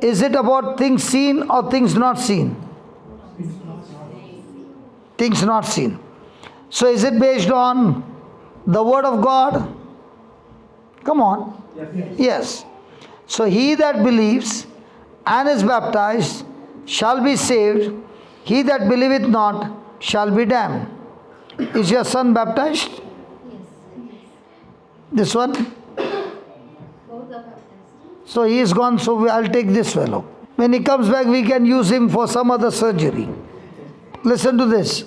is it about things seen or things not seen? Things not seen. So is it based on the word of God? Come on. Yes. So he that believes and is baptized shall be saved. He that believeth not shall be damned. Is your son baptized? Yes. This one? Both are baptized. So he is gone, so I'll take this fellow. When he comes back, we can use him for some other surgery. Listen to this.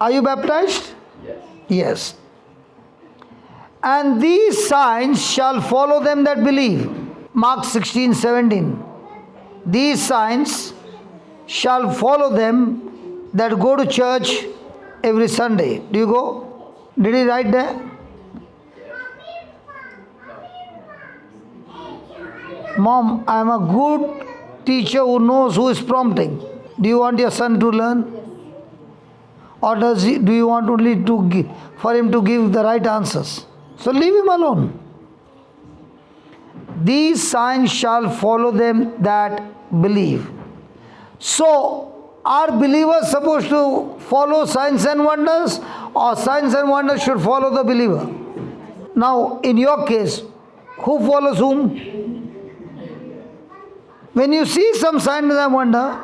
Are you baptized? Yes. Yes. And these signs shall follow them that believe. Mark 16:17. These signs shall follow them that go to church every Sunday. Do you go? Did he write there? Mom, I am a good teacher who knows who is prompting. Do you want your son to learn? Or do you want only for him to give the right answers? So leave him alone. These signs shall follow them that believe. So, are believers supposed to follow signs and wonders, or signs and wonders should follow the believer? Now, in your case, who follows whom? When you see some signs and wonder,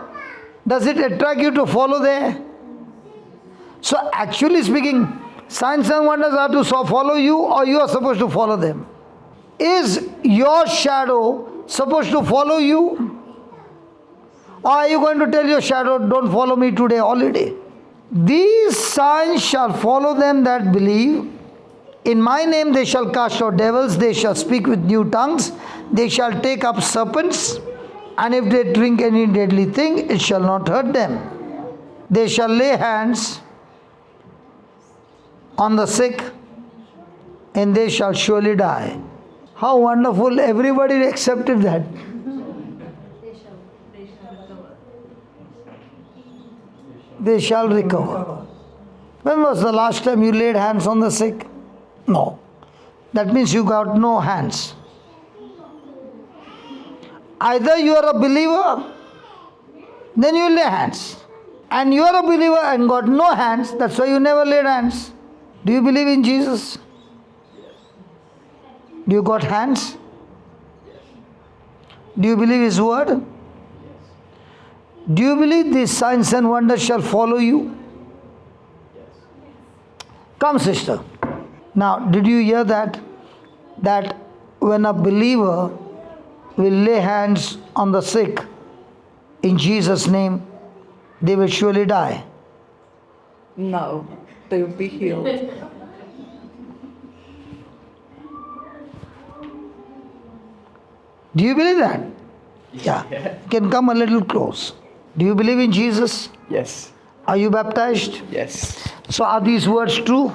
does it attract you to follow there? So, actually speaking, signs and wonders are to follow you, or you are supposed to follow them? Is your shadow supposed to follow you? Or are you going to tell your shadow, don't follow me today, holiday? These signs shall follow them that believe. In my name they shall cast out devils, they shall speak with new tongues, they shall take up serpents, and if they drink any deadly thing, it shall not hurt them. They shall lay hands on the sick, and they shall surely die. How wonderful, everybody accepted that. They shall recover. When was the last time you laid hands on the sick? No. That means you got no hands. Either you are a believer, then you lay hands. And you are a believer and got no hands, that's why you never laid hands. Do you believe in Jesus? Do you got hands? Do you believe His word? Do you believe these signs and wonders shall follow you? Come, sister. Now, did you hear that? That when a believer will lay hands on the sick in Jesus' name, they will surely die. No, they will be healed. Do you believe that? Yeah. You can come a little close. Do you believe in Jesus? Yes. Are you baptized? Yes. So are these words true?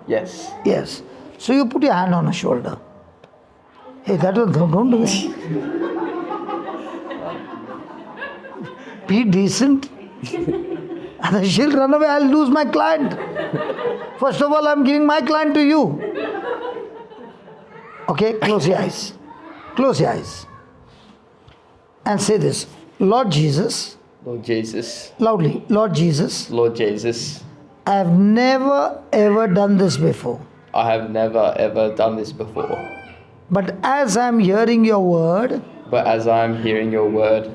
Yes. Yes. So you put your hand on her shoulder. Hey, that one, don't do it. Be decent. And she'll run away, I'll lose my client. First of all, I'm giving my client to you. Okay, close your eyes. Close your eyes. And say this, Lord Jesus, Lord Jesus. loudly, Lord Jesus, Lord Jesus. I have never ever done this before. I have never ever done this before. But as I'm hearing your word, But as I am hearing your word,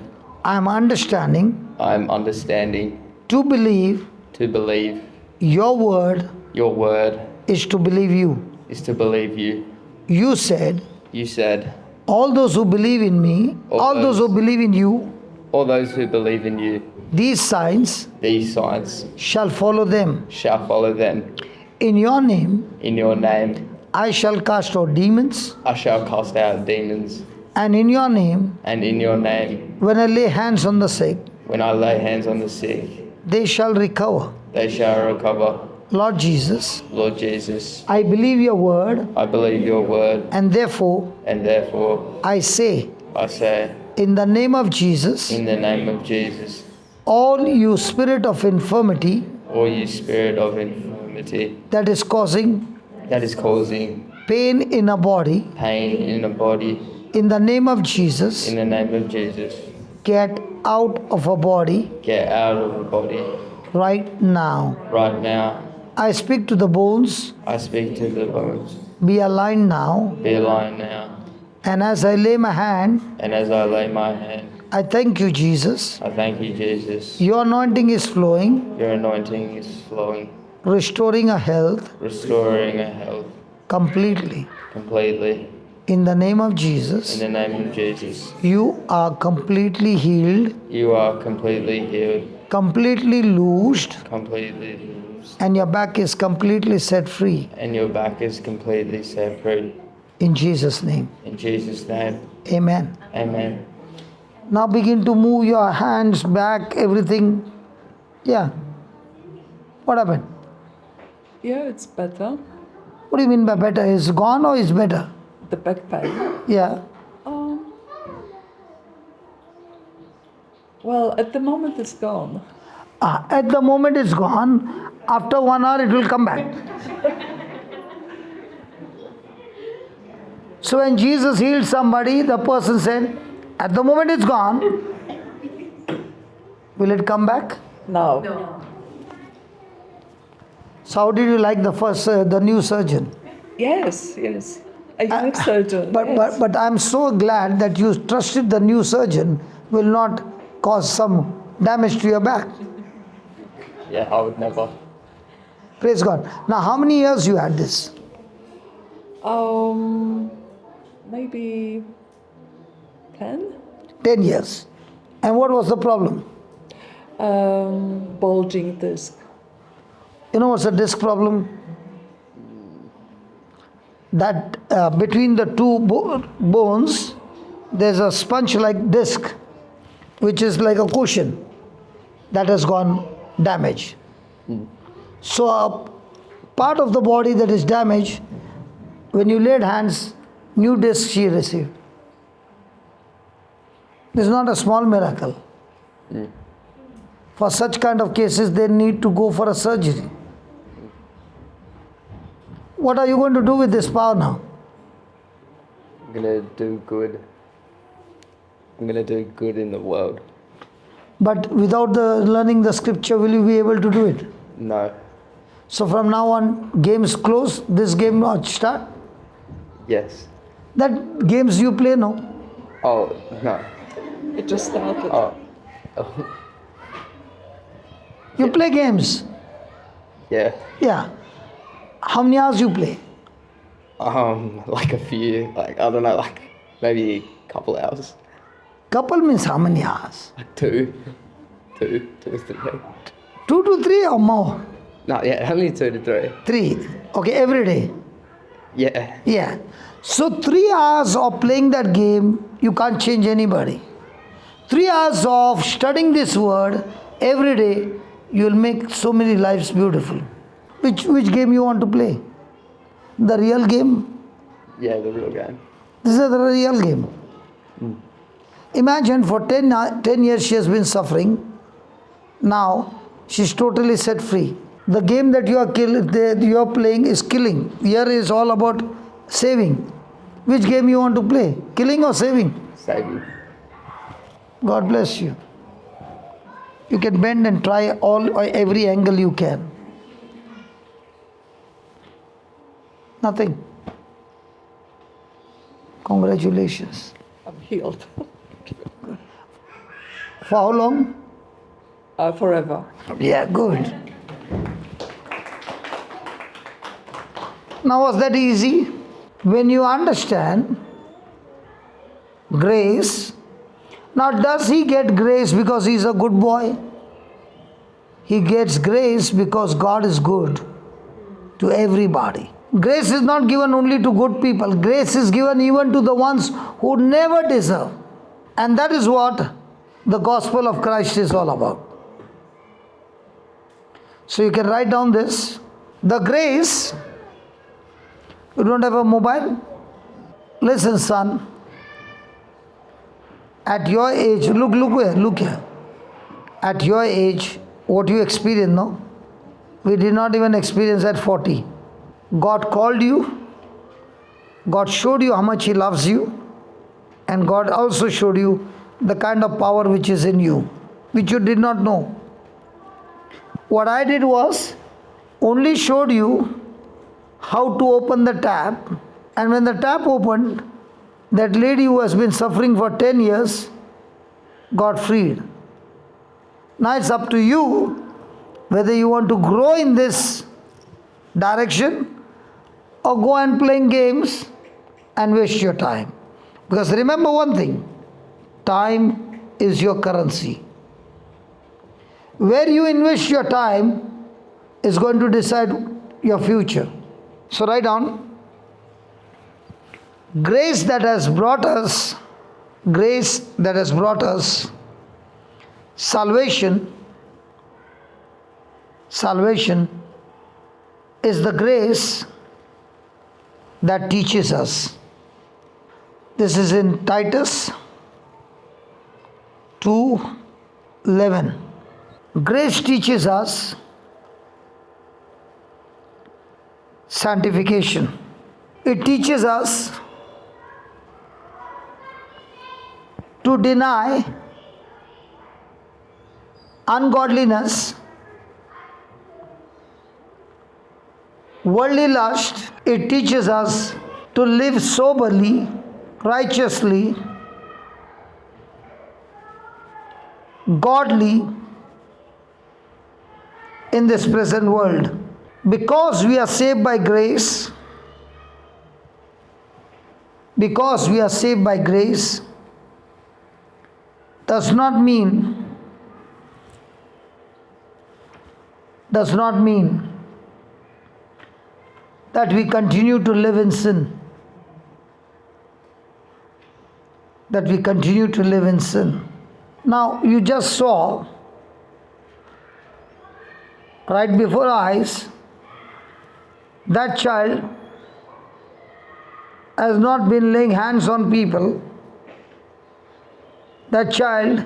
I'm understanding I am understanding to believe to believe your word your word is to believe you. is to believe you. You said, You said, all those who believe in me, all those who believe in you, all those who believe in you, these signs these signs shall follow them. shall follow them. In your name, In your name I shall cast out demons, I shall cast out demons. and in your name, And in your name, when I lay hands on the sick, when I lay hands on the sick, they shall recover. they shall recover. Lord Jesus, Lord Jesus, I believe your word, I believe your word, and therefore and therefore I say, I say, in the name of Jesus, in the name of Jesus, all you spirit of infirmity all you spirit of infirmity that is causing that is causing pain in a body, pain in the body, in the name of Jesus, in the name of Jesus, get out of a body get out of the body right now. right now. I speak to the bones, I speak to the bones, be aligned now, be aligned now. and as I lay my hand, And as I lay my hand, I thank you, Jesus. I thank you, Jesus. Your anointing is flowing, Your anointing is flowing, restoring a health restoring a health completely. completely. In the name of In Jesus, the name of Jesus, you are completely healed, you are completely healed, completely loosed, completely loosed, and your back is completely set free. and your back is completely set free. In Jesus' name, In Jesus' name, amen. amen. Now begin to move your hands back, everything. Yeah. What happened? Yeah, it's better. What do you mean by better? Is gone or is better? The back pain. Yeah. Well, at the moment it's gone. At the moment it's gone. After 1 hour it will come back. So when Jesus healed somebody, the person said, at the moment it's gone. Will it come back? No. So how did you like the new surgeon? Yes, yes. A unique surgeon. yes. But I'm so glad that you trusted the new surgeon will not cause some damage to your back. Yeah, I would never. Praise God. Now how many years you had this? Maybe 10. 10 years. And what was the problem? Bulging disc. You know what's a disc problem? That between the two bones, there's a sponge-like disc, which is like a cushion that has gone damaged. So a part of the body that is damaged, when you laid hands, new disc she received. This is not a small miracle. For such kind of cases, they need to go for a surgery. What are you going to do with this power now? I'm gonna do good. I'm gonna do good in the world. But without learning the scripture, will you be able to do it? No. So from now on, games close, this game not start. Yes. That games you play, no? Oh, no. It just started. Oh. You play games? Yeah. Yeah. How many hours you play? Like a few, like, I don't know, like maybe a couple hours. Couple means how many hours? Like two to 3. 2 to 3 or more? No, yeah, only 2 to 3. 3. Okay, every day. Yeah. Yeah. So 3 hours of playing that game, you can't change anybody. 3 hours of studying this word every day, you will make so many lives beautiful. Which game you want to play? The real game? Yeah, the real game. This is the real game. Imagine for 10 years she has been suffering. Now she's totally set free. The game that you are playing is killing. Here is all about saving. Which game you want to play? Killing or saving? Saving. God bless you. You can bend and try every angle you can. Nothing. Congratulations. I'm healed. For how long? Forever. Yeah, good. Now, was that easy? When you understand grace, now does he get grace because he's a good boy? He gets grace because God is good to everybody. Grace is not given only to good people. Grace is given even to the ones who never deserve. And that is what the gospel of Christ is all about. So you can write down this. The grace, you don't have a mobile? Listen, son. At your age, look here. At your age, what you experience, no? We did not even experience at 40. God called you. God showed you how much He loves you. And God also showed you the kind of power which is in you, which you did not know. What I did was only showed you how to open the tap. And when the tap opened, that lady who has been suffering for 10 years got freed. Now it's up to you whether you want to grow in this direction or go and playing games and waste your time. Because remember one thing, time is your currency. Where you invest your time is going to decide your future. So write down, grace that has brought us salvation is the grace that teaches us. This is in Titus 2:11. Grace teaches us sanctification. It teaches us to deny ungodliness, worldly lust. It teaches us to live soberly, righteously, godly in this present world. Because we are saved by grace, does not mean that we continue to live in sin. Now you just saw right before our eyes, that child has not been laying hands on people. That child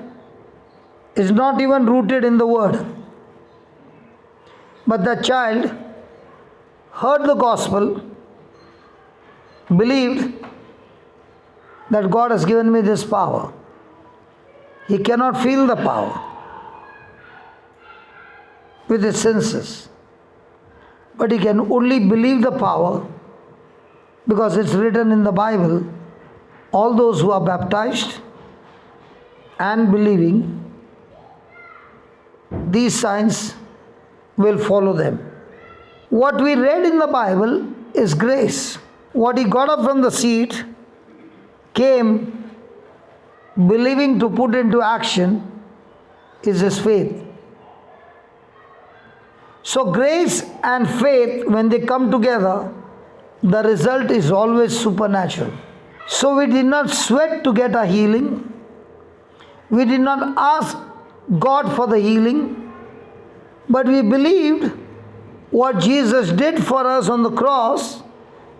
is not even rooted in the word. But the child heard the gospel, believed that God has given me this power. He cannot feel the power with his senses, but he can only believe the power because it's written in the Bible, all those who are baptized and believing, these signs will follow them. What we read in the Bible is grace. What he got up from the seat came believing to put into action is his faith. So grace and faith, when they come together, the result is always supernatural. So we did not sweat to get a healing. We did not ask God for the healing, but we believed what Jesus did for us on the cross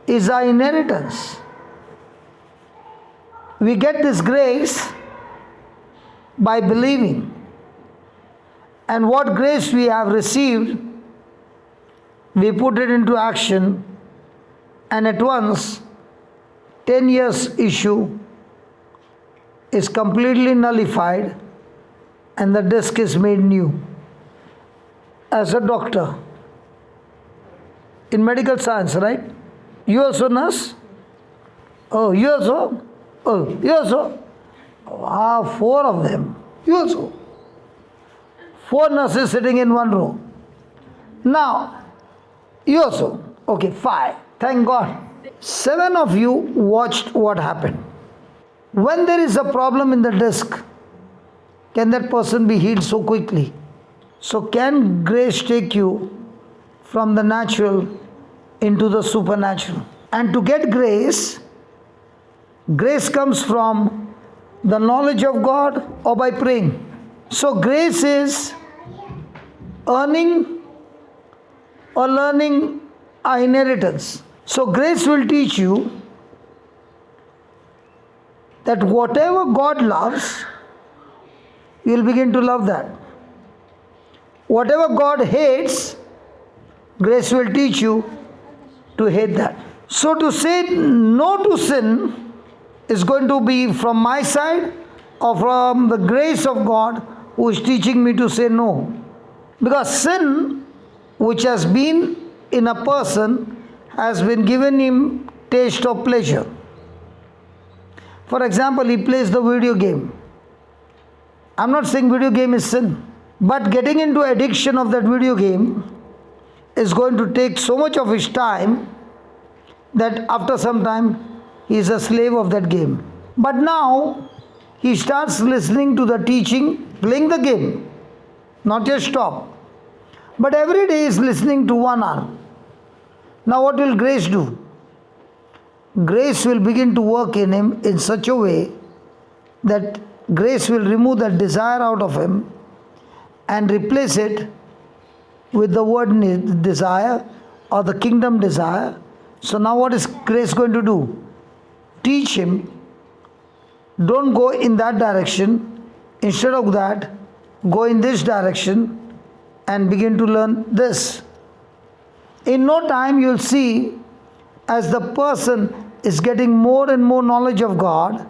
is our inheritance. We get this grace by believing. And what grace we have received, we put it into action, and at once 10 years issue is completely nullified and the disc is made new. As a doctor in medical science, right? You also nurse? Oh, you also? Oh, you also? Wow, 4 of them. You also? 4 nurses sitting in one row. Now, you also? Okay, 5. Thank God. 7 of you watched what happened. When there is a problem in the disc, can that person be healed so quickly? So can grace take you from the natural into the supernatural? And to get grace, grace comes from the knowledge of God or by praying. So grace is earning or learning our inheritance. So grace will teach you that whatever God loves, you will begin to love that. Whatever God hates, grace will teach you to hate that. So to say no to sin is going to be from my side or from the grace of God who is teaching me to say no. Because sin, which has been in a person, has been given him taste of pleasure. For example, he plays the video game. I'm not saying video game is sin, but getting into addiction of that video game is going to take so much of his time that after some time he is a slave of that game. But now he starts listening to the teaching, playing the game, not just stop, but every day is listening to 1 hour. Now what will grace do? Grace will begin to work in him in such a way that grace will remove that desire out of him and replace it with the word desire or the kingdom desire. So now what is grace going to do? Teach him, don't go in that direction. Instead of that, go in this direction and begin to learn this. In no time you will see, as the person is getting more and more knowledge of God,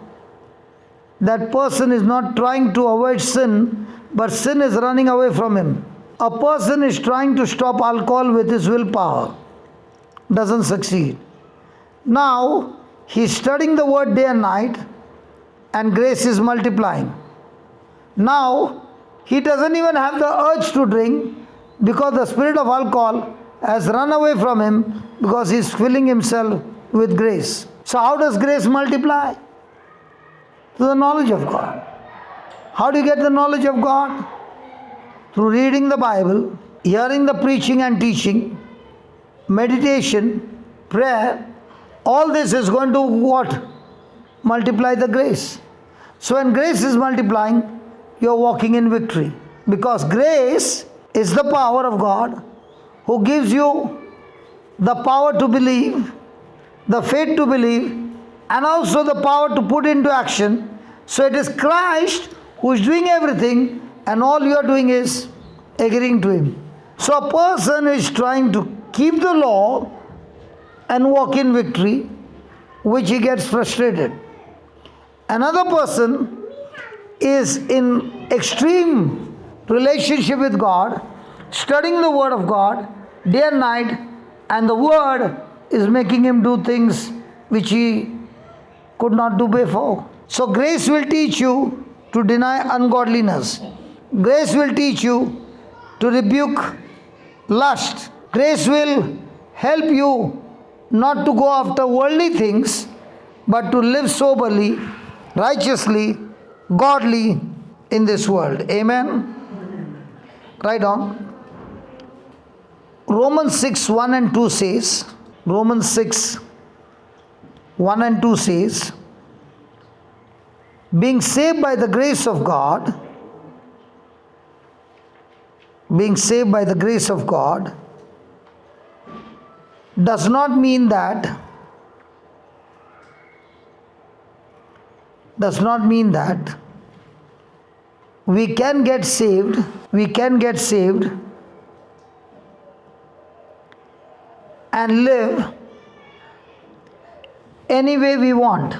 that person is not trying to avoid sin, but sin is running away from him. A person is trying to stop alcohol with his willpower, doesn't succeed. Now he is studying the word day and night, and grace is multiplying. Now he doesn't even have the urge to drink because the spirit of alcohol has run away from him because he is filling himself with grace. So how does grace multiply? Through the knowledge of God. How do you get the knowledge of God? Through reading the Bible, hearing the preaching and teaching, meditation, prayer. All this is going to what? Multiply the grace. So when grace is multiplying, you are walking in victory. Because grace is the power of God who gives you the power to believe, the faith to believe, and also the power to put into action. So it is Christ who is doing everything, and all you are doing is agreeing to him. So a person is trying to keep the law and walk in victory, which he gets frustrated. Another person is in extreme relationship with God, studying the word of God day and night, and the word is making him do things which he could not do before. So grace will teach you to deny ungodliness. Grace will teach you to rebuke lust. Grace will help you not to go after worldly things, but to live soberly, righteously, godly in this world. Amen. Write on. Romans 6, 1 and 2 says, Romans 6, 1 and 2 says, being saved by the grace of God, being saved by the grace of God, does not mean that we can get saved and live any way we want.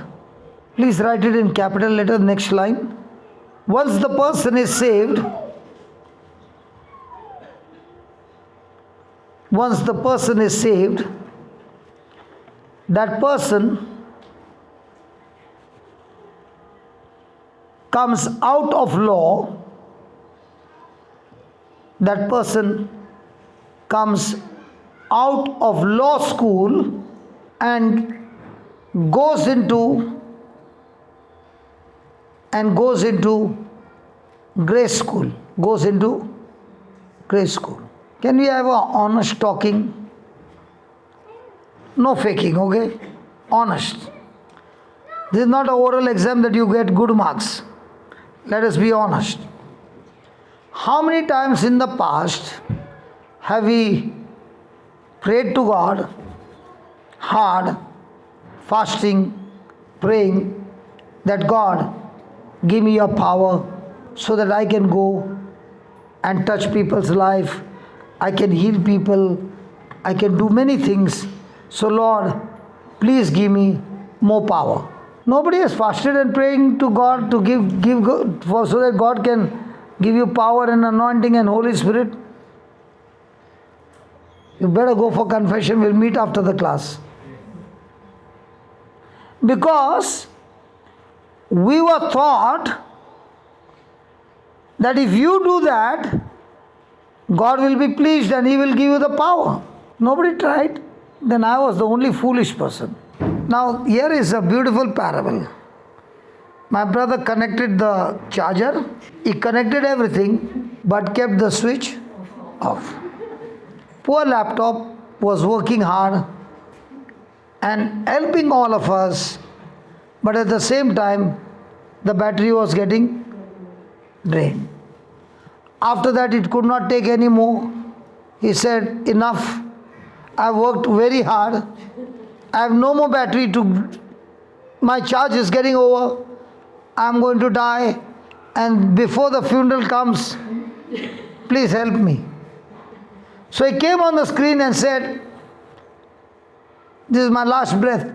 Please write it in capital letter, next line. Once the person is saved, that person comes out of law, that person comes out of law school and goes into grace school. Can we have a honest talking? No faking, okay? Honest. This is not an oral exam that you get good marks. Let us be honest. How many times in the past have we prayed to God hard, fasting, praying that God, give me your power so that I can go and touch people's life, I can heal people, I can do many things. So Lord, please give me more power. Nobody has fasted and praying to God to give so that God can give you power and anointing and Holy Spirit. You better go for confession. We'll meet after the class. Because we were taught that if you do that, God will be pleased and He will give you the power. Nobody tried. Then I was the only foolish person. Now here is a beautiful parable. My brother connected the charger. He connected everything but kept the switch off. Poor laptop was working hard and helping all of us, but at the same time the battery was getting drained. After that it could not take any more. He said, enough, I worked very hard, I have no more battery my charge is getting over, I am going to die, and before the funeral comes, please help me. So he came on the screen and said, this is my last breath.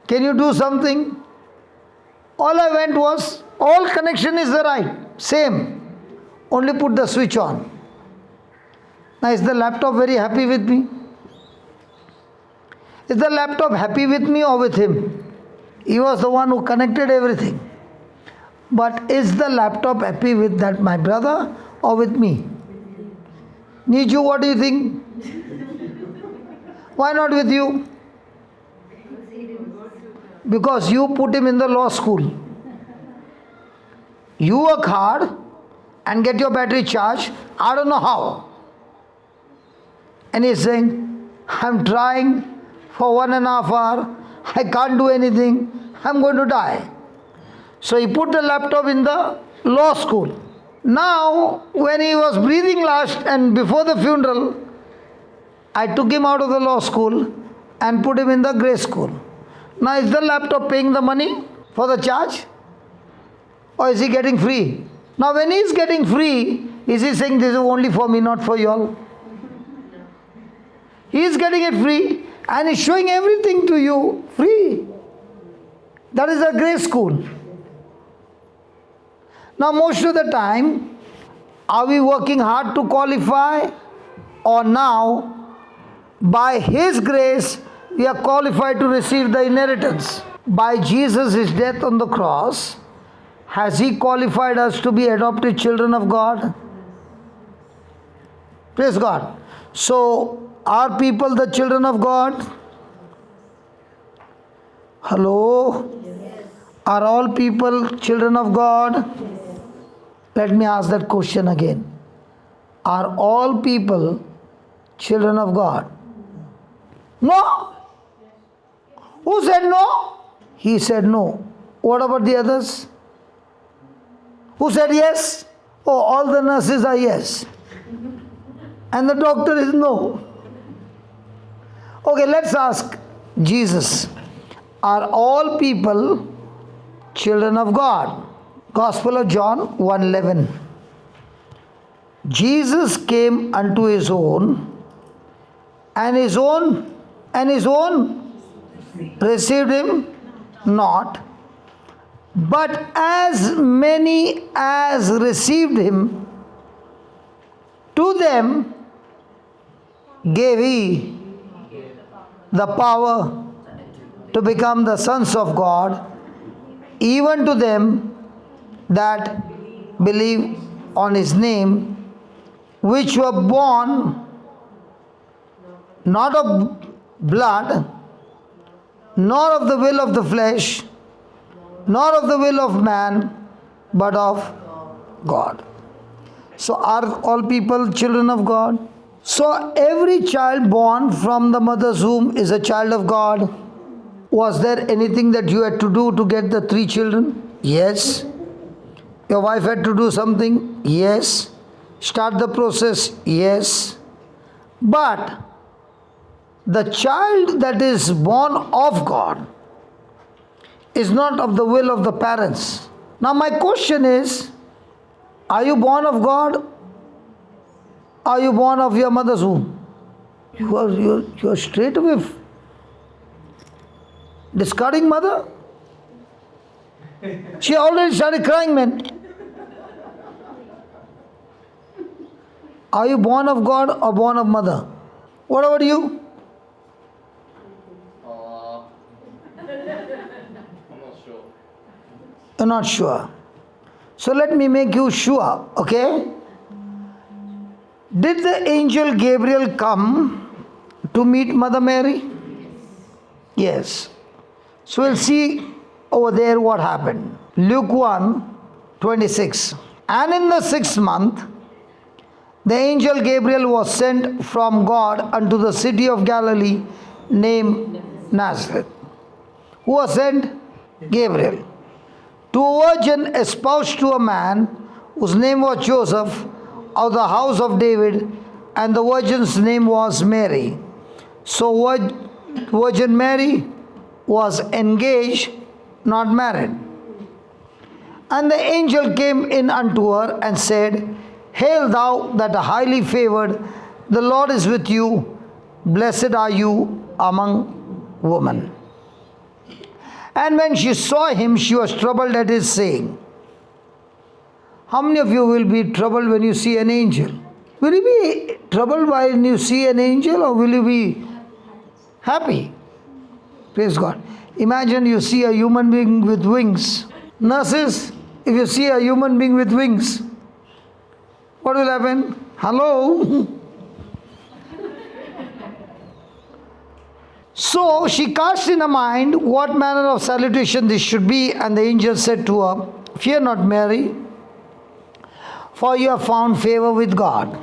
Can you do something? All I went was, all connection is the right, same. Only put the switch on. Now is the laptop very happy with me? Is the laptop happy with me or with him? He was the one who connected everything. But is the laptop happy with that my brother or with me? Niju, what do you think? Why not with you? Because you put him in the law school. You work hard and get your battery charged. I don't know how. And he's saying, I'm trying for 1.5 hours. I can't do anything. I'm going to die. So he put the laptop in the law school. Now, when he was breathing last and before the funeral, I took him out of the law school and put him in the grace school. Now, is the laptop paying the money for the charge? Or is he getting free? Now, when he is getting free, is he saying this is only for me, not for you all? He is getting it free and is showing everything to you free. That is a grace school. Now, most of the time, are we working hard to qualify, or now, by His grace, we are qualified to receive the inheritance. By Jesus' death on the cross, has He qualified us to be adopted children of God? Praise God. So, are people the children of God? Hello? Are all people children of God? Let me ask that question again. Are all people children of God? No. Who said no? He said no. What about the others? Who said yes? Oh, all the nurses are yes. And the doctor is no. Okay, let's ask Jesus. Are all people children of God? Gospel of John 1:11. Jesus came unto his own, and his own received him not. But as many as received him, to them gave he the power to become the sons of God, even to them that believe on his name, which were born not of blood, nor of the will of the flesh, nor of the will of man, but of God. So are all people children of God? So every child born from the mother's womb is a child of God. Was there anything that you had to do to get the 3 children? Yes. Your wife had to do something? Yes. Start the process? Yes. But the child that is born of God is not of the will of the parents. Now my question is, are you born of God? Are you born of your mother's womb? You are straight away discarding mother. She already started crying, man. Are you born of God or born of mother? What about you? I'm not sure. You're not sure. So let me make you sure, okay? Did the angel Gabriel come to meet Mother Mary? Yes. So we'll see over there what happened. Luke 1:26. And in the 6th month, the angel Gabriel was sent from God unto the city of Galilee named Nazareth. Who was sent? Gabriel. To a virgin espoused to a man whose name was Joseph, of the house of David, and the virgin's name was Mary. So Virgin Mary was engaged, not married. And the angel came in unto her and said, Hail thou that art highly favored, the Lord is with you, blessed are you among women. And when she saw him, she was troubled at his saying. How many of you will be troubled when you see an angel? Will you be troubled when you see an angel, or will you be happy? Praise God. Imagine you see a human being with wings. Nurses, if you see a human being with wings, what will happen? Hello? So she cast in her mind what manner of salutation this should be, and the angel said to her, Fear not, Mary, for you have found favor with God.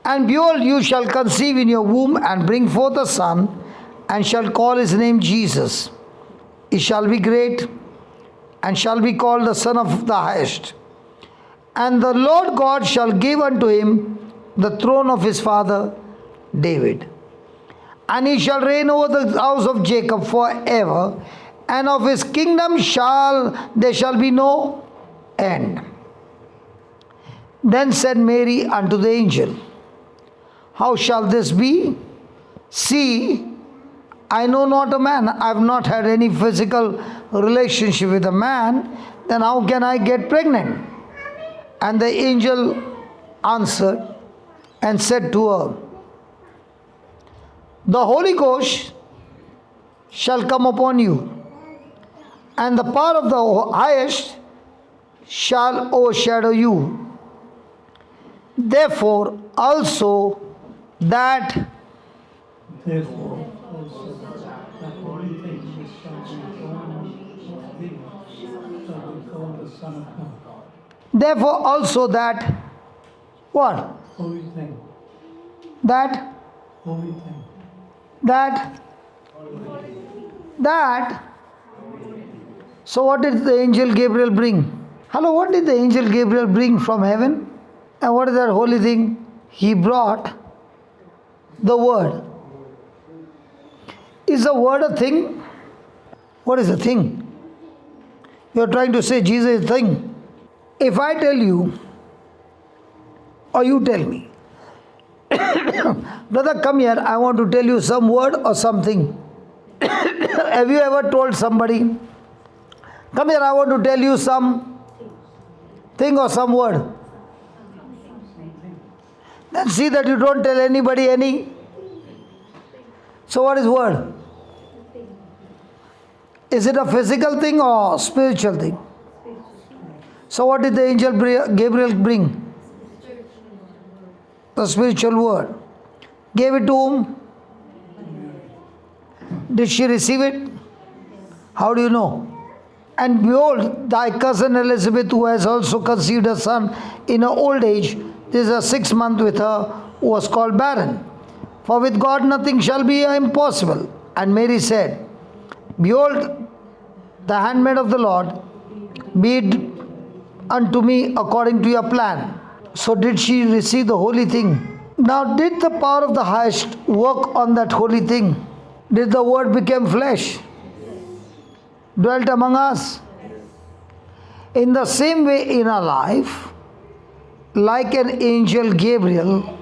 And behold, you shall conceive in your womb and bring forth a son, and shall call his name Jesus. He shall be great, and shall be called the Son of the Highest. And the Lord God shall give unto him the throne of his father David. And he shall reign over the house of Jacob forever, and of his kingdom there shall be no end. Then said Mary unto the angel, How shall this be? See, I know not a man. I have not had any physical relationship with a man. Then how can I get pregnant? And the angel answered and said to her, The Holy Ghost shall come upon you, and the power of the highest shall overshadow you. Therefore also that Therefore, also, that holy thing which shall be born of thee shall be called the Son of God. therefore also that what? Holy thing, That holy thing. that that so what did the angel Gabriel bring? Hello, what did the angel Gabriel bring from heaven? And what is that holy thing? He brought the word. Is the word a thing? What is a thing? You are trying to say Jesus is a thing. If I tell you, or you tell me, brother, come here, I want to tell you some word or something. Have you ever told somebody, come here, I want to tell you some thing or some word? Then see that you don't tell anybody any. So what is word? Is it a physical thing or spiritual thing? So what did the angel Gabriel bring? The spiritual word. Gave it to whom? Did she receive it? How do you know? And behold, thy cousin Elizabeth, who has also conceived a son in her old age, this is a 6th month with her, who was called barren. For with God nothing shall be impossible. And Mary said, behold, the handmaid of the Lord, be it unto me according to your plan. So did she receive the holy thing. Now did the power of the highest work on that holy thing? Did the word become flesh? Dwelt among us? In the same way in our life, like an angel Gabriel,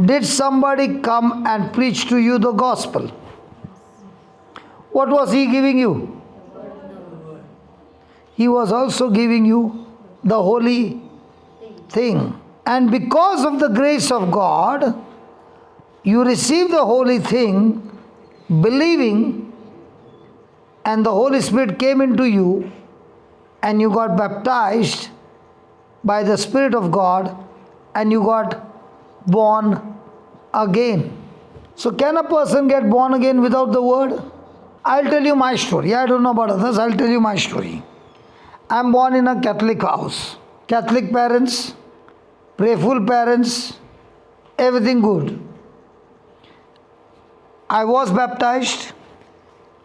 did somebody come and preach to you the gospel? What was he giving you? He was also giving you the holy thing. And because of the grace of God, you received the holy thing, believing, and the Holy Spirit came into you, and you got baptized by the Spirit of God, and you got born again. So can a person get born again without the word? I'll tell you my story. I don't know about others. I'll tell you my story. I'm born in a Catholic house. Catholic parents, prayerful parents, everything good. I was baptized.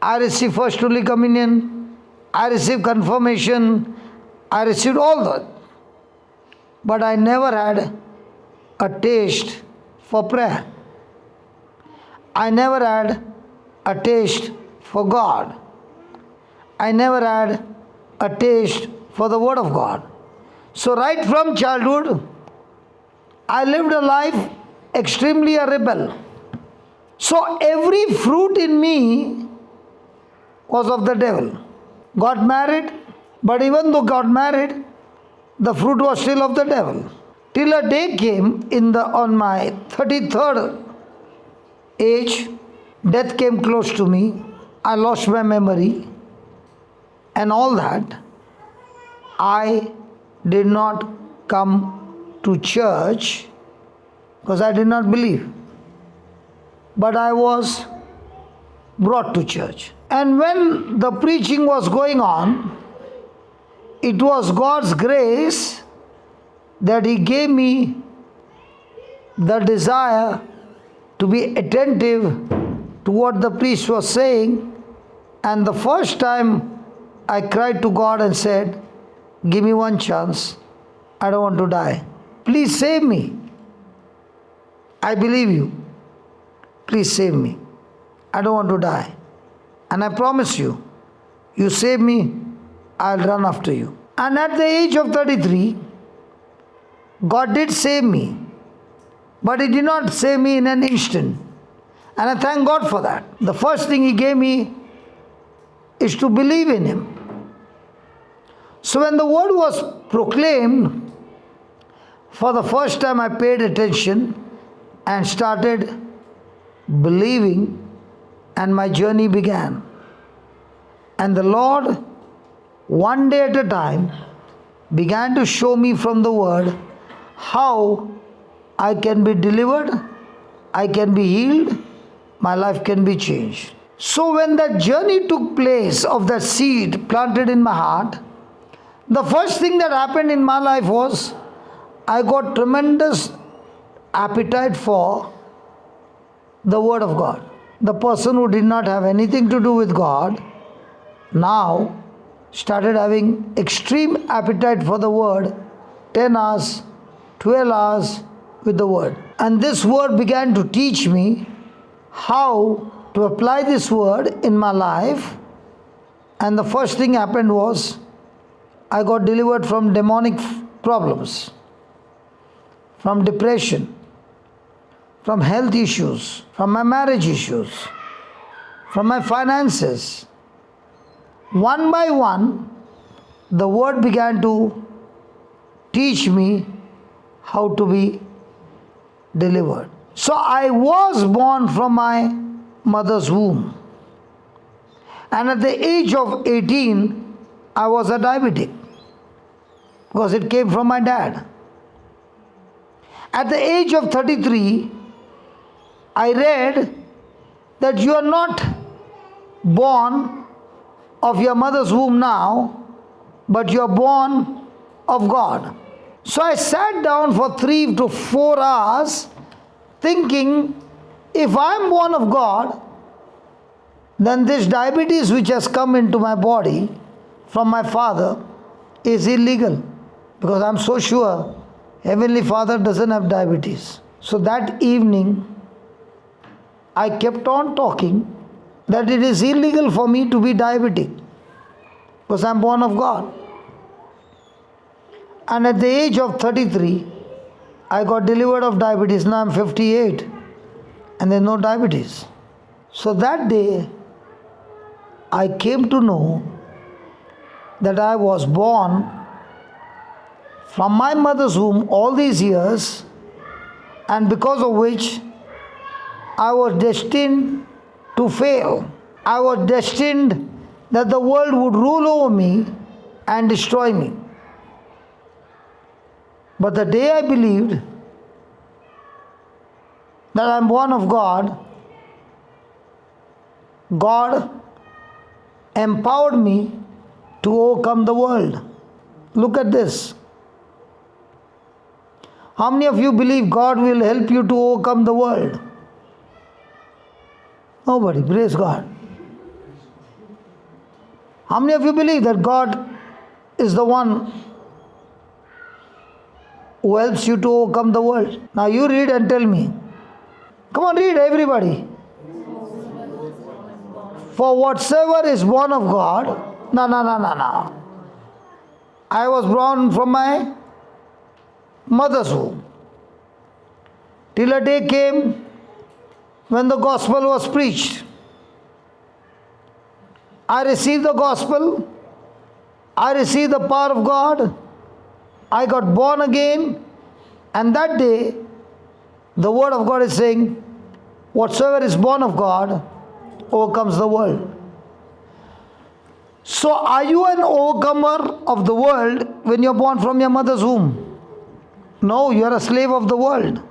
I received First Holy Communion. I received confirmation. I received all that. But I never had a taste for prayer. I never had a taste for God. I never had a taste for the Word of God. So right from childhood, I lived a life extremely a rebel. So every fruit in me was of the devil. Got married, but even though got married, the fruit was still of the devil. Till a day came on my 33rd age, death came close to me. I lost my memory and all that. I did not come to church because I did not believe. But I was brought to church. And when the preaching was going on, it was God's grace that He gave me the desire to be attentive to what the priest was saying. And the first time I cried to God and said, give me one chance. I don't want to die. Please save me. I believe you. Please save me. I don't want to die. And I promise you, you save me, I'll run after you. And at the age of 33, God did save me. But He did not save me in an instant. And I thank God for that. The first thing He gave me is to believe in Him. So when the word was proclaimed, for the first time I paid attention and started believing and my journey began. And the Lord, one day at a time, began to show me from the Word how I can be delivered, I can be healed, my life can be changed. So when that journey took place of that seed planted in my heart, the first thing that happened in my life was I got tremendous appetite for the Word of God. The person who did not have anything to do with God now started having extreme appetite for the Word, 10 hours, 12 hours with the Word. And this Word began to teach me how to apply this Word in my life. And the first thing happened was I got delivered from demonic problems, from depression, from health issues, from my marriage issues, from my finances. One by one, the Word began to teach me how to be delivered. So I was born from my mother's womb. And at the age of 18, I was a diabetic because it came from my dad. At the age of 33, I read that you are not born of your mother's womb now, but you are born of God. So I sat down for 3 to 4 hours thinking, if I am born of God, then this diabetes which has come into my body from my father is illegal, because I am so sure Heavenly Father doesn't have diabetes. So that evening I kept on talking that it is illegal for me to be diabetic because I am born of God. And at the age of 33, I got delivered of diabetes. Now I am 58 and there is no diabetes. So that day, I came to know that I was born from my mother's womb all these years, and because of which I was destined to fail. I was destined that the world would rule over me and destroy me. But the day I believed that I am born of God, God empowered me to overcome the world. Look at this. How many of you believe God will help you to overcome the world? Nobody. Praise God. How many of you believe that God is the one who helps you to overcome the world? Now you read and tell me. Come on, read, everybody. For whatsoever is born of God, no. I was born from my mother's womb. Till a day came when the gospel was preached. I received the gospel. I received the power of God. I got born again. And that day, the word of God is saying, whatsoever is born of God overcomes the world. So are you an overcomer of the world when you're born from your mother's womb? No, you are a slave of the world.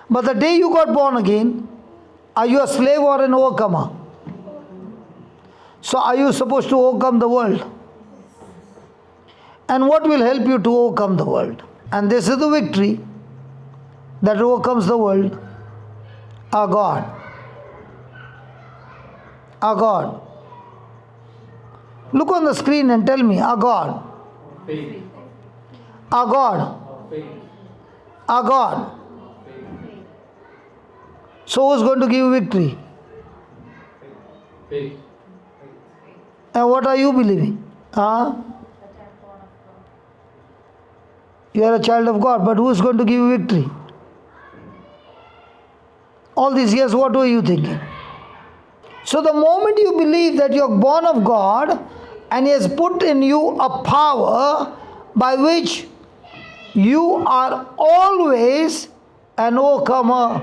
But the day you got born again, are you a slave or an overcomer? So are you supposed to overcome the world? And what will help you to overcome the world? And this is the victory that overcomes the world. Our God. Our God. Look on the screen and tell me, our God. Our God. Our God. So who's going to give you victory? And what are you believing? You are a child of God, but who is going to give you victory? All these years, what were you thinking? So the moment you believe that you are born of God and He has put in you a power by which you are always an overcomer,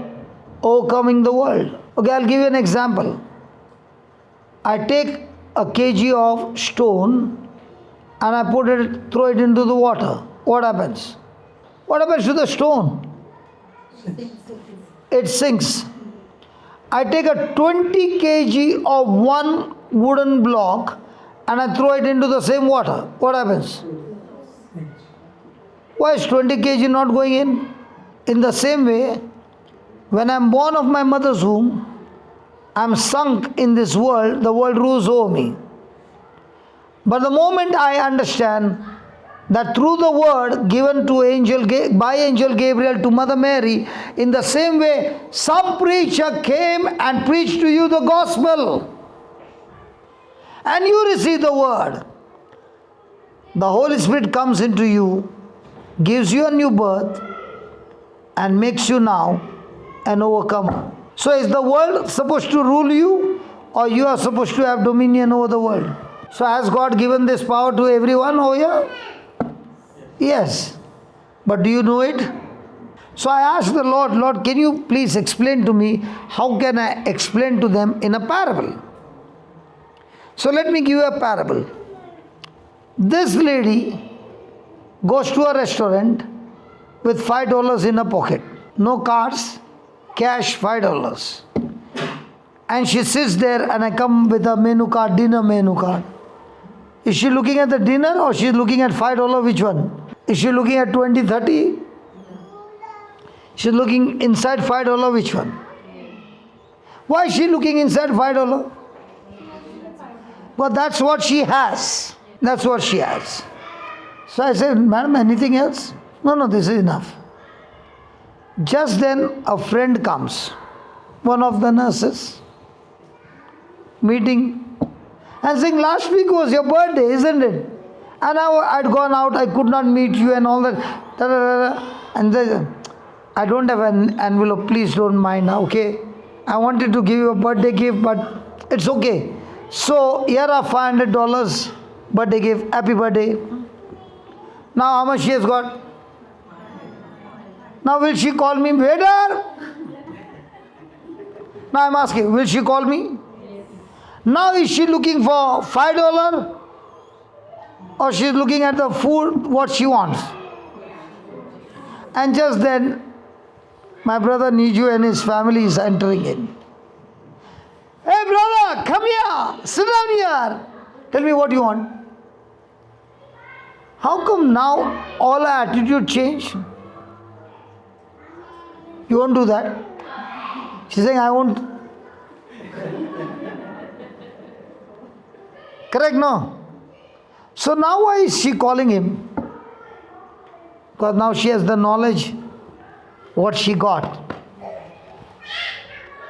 overcoming the world. Okay, I'll give you an example. I take a kg of stone and I throw it into the water. What happens? What happens to the stone? It sinks. I take a 20 kg of one wooden block and I throw it into the same water. What happens? Why is 20 kg not going in? In the same way, when I am born of my mother's womb, I am sunk in this world, the world rules over me. But the moment I understand that through the word given to by Angel Gabriel to Mother Mary, in the same way, some preacher came and preached to you the gospel. And you receive the word. The Holy Spirit comes into you, gives you a new birth, and makes you now an overcomer. So is the world supposed to rule you, or you are supposed to have dominion over the world? So has God given this power to everyone over here? Yes. But do you know it? So I asked the Lord, Lord, can you please explain to me, how can I explain to them in a parable? So let me give you a parable. This lady goes to a restaurant with $5 in her pocket. No cards, cash $5. And she sits there and I come with a menu card, dinner menu card. Is she looking at the dinner or she is looking at $5? Which one? Is she looking at 20, 30? She's looking inside $5. Which one? Why is she looking inside $5? Well, that's what she has. That's what she has. So I said, Madam, anything else? No, this is enough. Just then a friend comes, one of the nurses, meeting, and saying, last week was your birthday, isn't it? And I'd gone out, I could not meet you and all that. And then, I don't have an envelope, please don't mind, okay? I wanted to give you a birthday gift, but it's okay. So here are $500 birthday gift, happy birthday. Now how much she has got? Now will she call me waiter? Now I'm asking, will she call me? Now is she looking for $5 or she's looking at the food, what she wants? And just then, my brother Niju and his family is entering in. Hey brother, come here, sit down here. Tell me what you want. How come now all our attitude changed? You won't do that? She's saying, I won't. Correct, no? So now why is she calling him? Because now she has the knowledge what she got.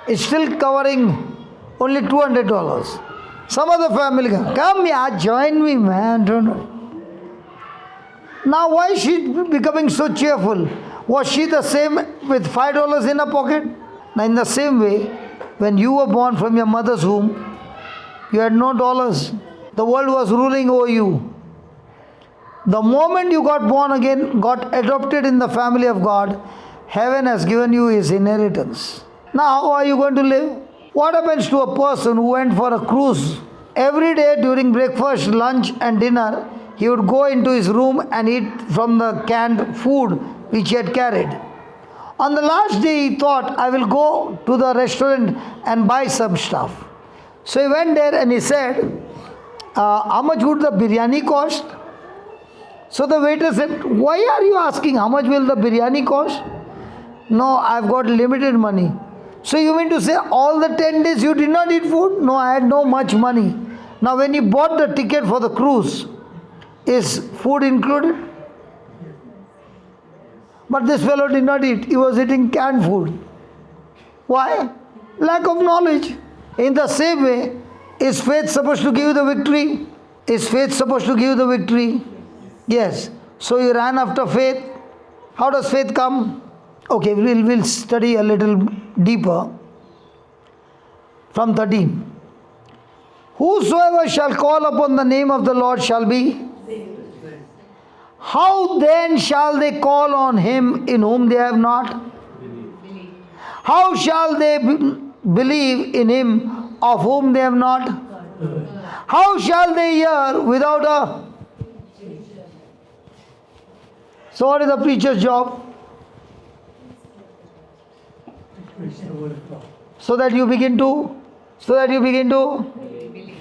It's still covering only $200. Some other family come here, join me, man. Don't worry. Now why is she becoming so cheerful? Was she the same with $5 in her pocket? Now in the same way, when you were born from your mother's womb, you had no dollars. The world was ruling over you. The moment you got born again, got adopted in the family of God, heaven has given you his inheritance. Now how are you going to live? What happens to a person who went for a cruise? Every day during breakfast, lunch and dinner, he would go into his room and eat from the canned food which he had carried. On the last day he thought, I will go to the restaurant and buy some stuff. So he went there and he said, how much would the biryani cost? So the waiter said, why are you asking how much will the biryani cost? No, I've got limited money. So you mean to say all the 10 days you did not eat food? No, I had no much money. Now when you bought the ticket for the cruise, is food included? But this fellow did not eat. He was eating canned food. Why? Lack of knowledge. In the same way, is faith supposed to give you the victory? Is faith supposed to give you the victory? Yes. So you ran after faith. How does faith come? Okay, we'll study a little deeper. From 13. Whosoever shall call upon the name of the Lord shall be. How then shall they call on him in whom they have not? How shall they believe in him of whom they have not? How shall they hear without a? So what is the preacher's job? Preach the word of God. So that you begin to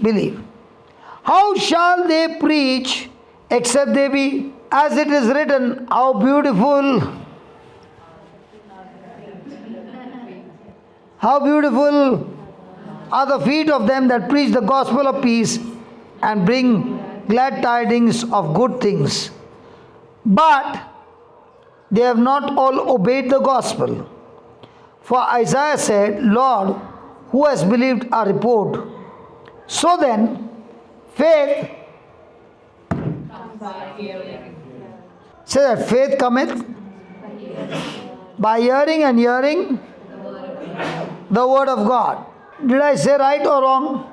believe. How shall they preach except they be? As it is written, how beautiful are the feet of them that preach the gospel of peace and bring glad tidings of good things. But they have not all obeyed the gospel. For Isaiah said, Lord, who has believed our report? So then, faith, say that faith cometh by hearing, and hearing the word of God. Did I say right or wrong?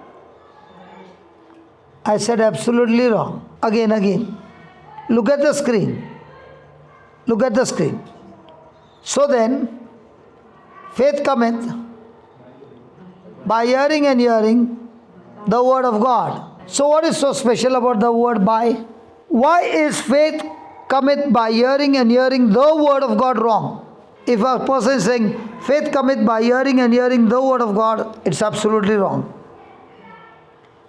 I said absolutely wrong. Again. Look at the screen. So then, faith cometh by hearing, and hearing the word of God. So what is so special about the word by? Why is faith cometh by hearing, and hearing the word of God wrong? If a person is saying faith cometh by hearing, and hearing the word of God, it's absolutely wrong.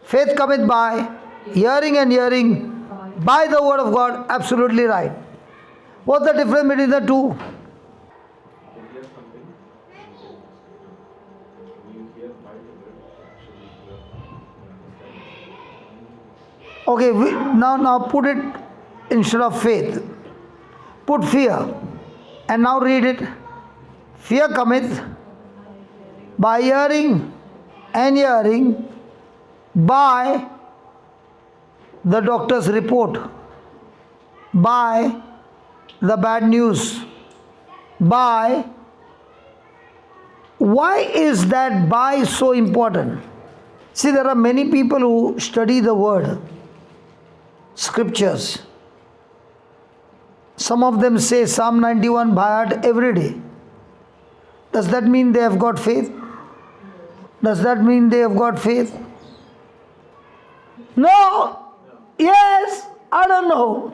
Faith cometh by hearing, and hearing by the word of God, absolutely right. What's the difference between the two? Okay, now put it instead of faith. Put fear. And now read it. Fear cometh by hearing, and hearing by the doctor's report, by the bad news, by. Why is that by so important? See, there are many people who study the word, scriptures. Some of them say Psalm 91 by heart every day. Does that mean they have got faith? No. Yes. I don't know.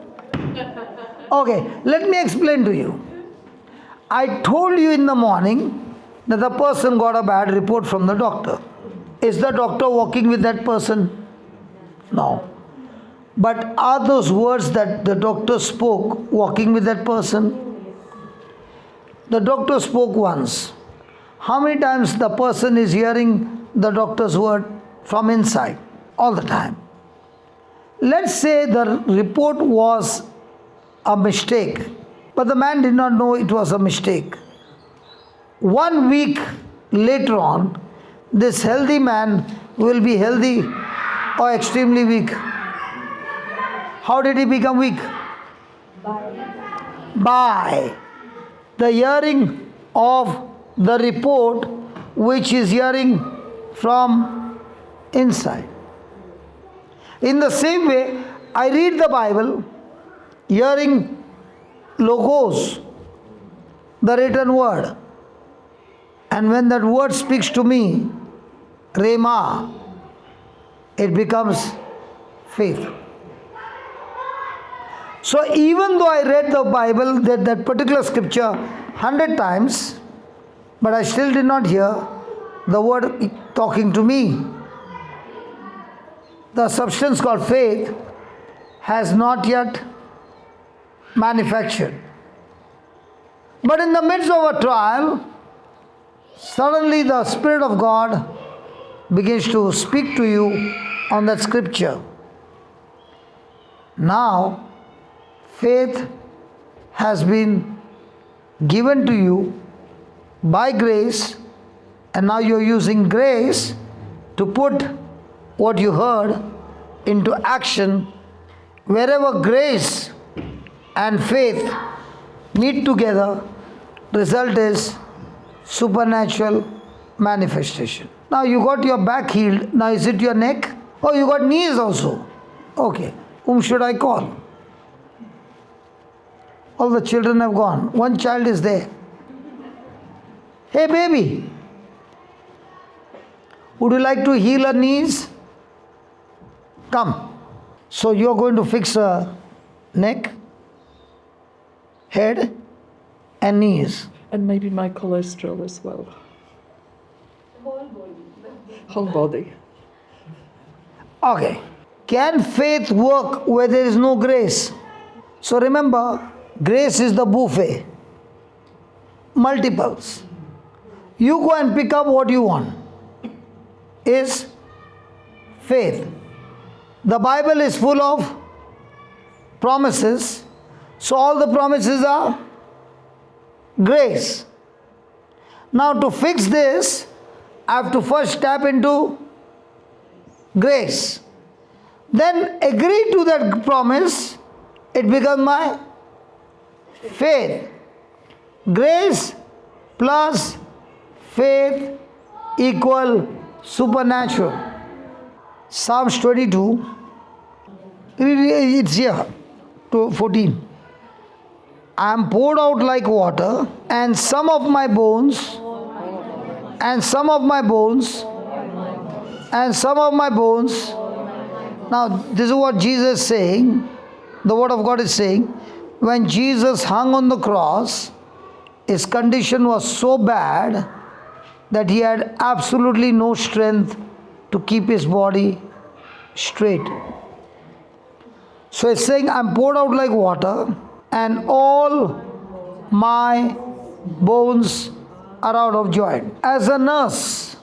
Okay, let me explain to you. I told you in the morning that the person got a bad report from the doctor. Is the doctor walking with that person? No. But are those words that the doctor spoke walking with that person? The doctor spoke once. How many times the person is hearing the doctor's word from inside? All the time. Let's say the report was a mistake, but the man did not know it was a mistake. 1 week later on, this healthy man will be healthy or extremely weak. How did he become weak? By the hearing of the report which is hearing from inside. In the same way, I read the Bible, hearing logos, the written word. And when that word speaks to me, Rema, it becomes faith. So even though I read the Bible, that particular scripture 100 times, but I still did not hear the word talking to me. The substance called faith has not yet manufactured. But in the midst of a trial, suddenly the Spirit of God begins to speak to you on that scripture. Now, faith has been given to you by grace, and now you're using grace to put what you heard into action. Wherever grace and faith meet together, result is supernatural manifestation. Now you got your back healed. Now is it your neck? Oh, you got knees also. Okay. Whom should I call? All the children have gone. One child is there. Hey baby, Would you like to heal her knees? Come. So you are going to fix her neck, head, and knees. And maybe my cholesterol as well. Whole body. Okay. Can faith work where there is no grace? So remember, grace is the buffet. Multiples. You go and pick up what you want. Is faith. The Bible is full of promises. So all the promises are grace. Now to fix this, I have to first tap into grace. Then agree to that promise, it becomes my faith. Grace plus faith equal supernatural. Psalms 22, it's here, to 14. I am poured out like water, and some of my bones, and some of my bones, and some of my bones. Now, this is what Jesus is saying. The Word of God is saying, when Jesus hung on the cross, his condition was so bad that he had absolutely no strength to keep his body straight. So he's saying, I'm poured out like water, and all my bones are out of joint. As a nurse,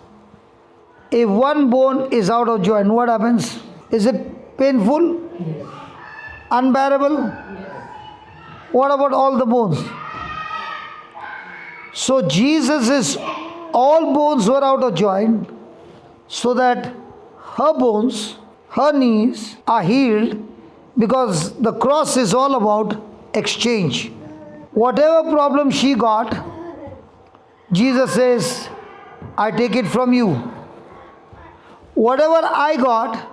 if one bone is out of joint, what happens? Is it painful? Unbearable? What about all the bones? So Jesus is, all bones were out of joint, so that her bones, her knees are healed, because the cross is all about exchange. Whatever problem she got, Jesus says, I take it from you. Whatever I got,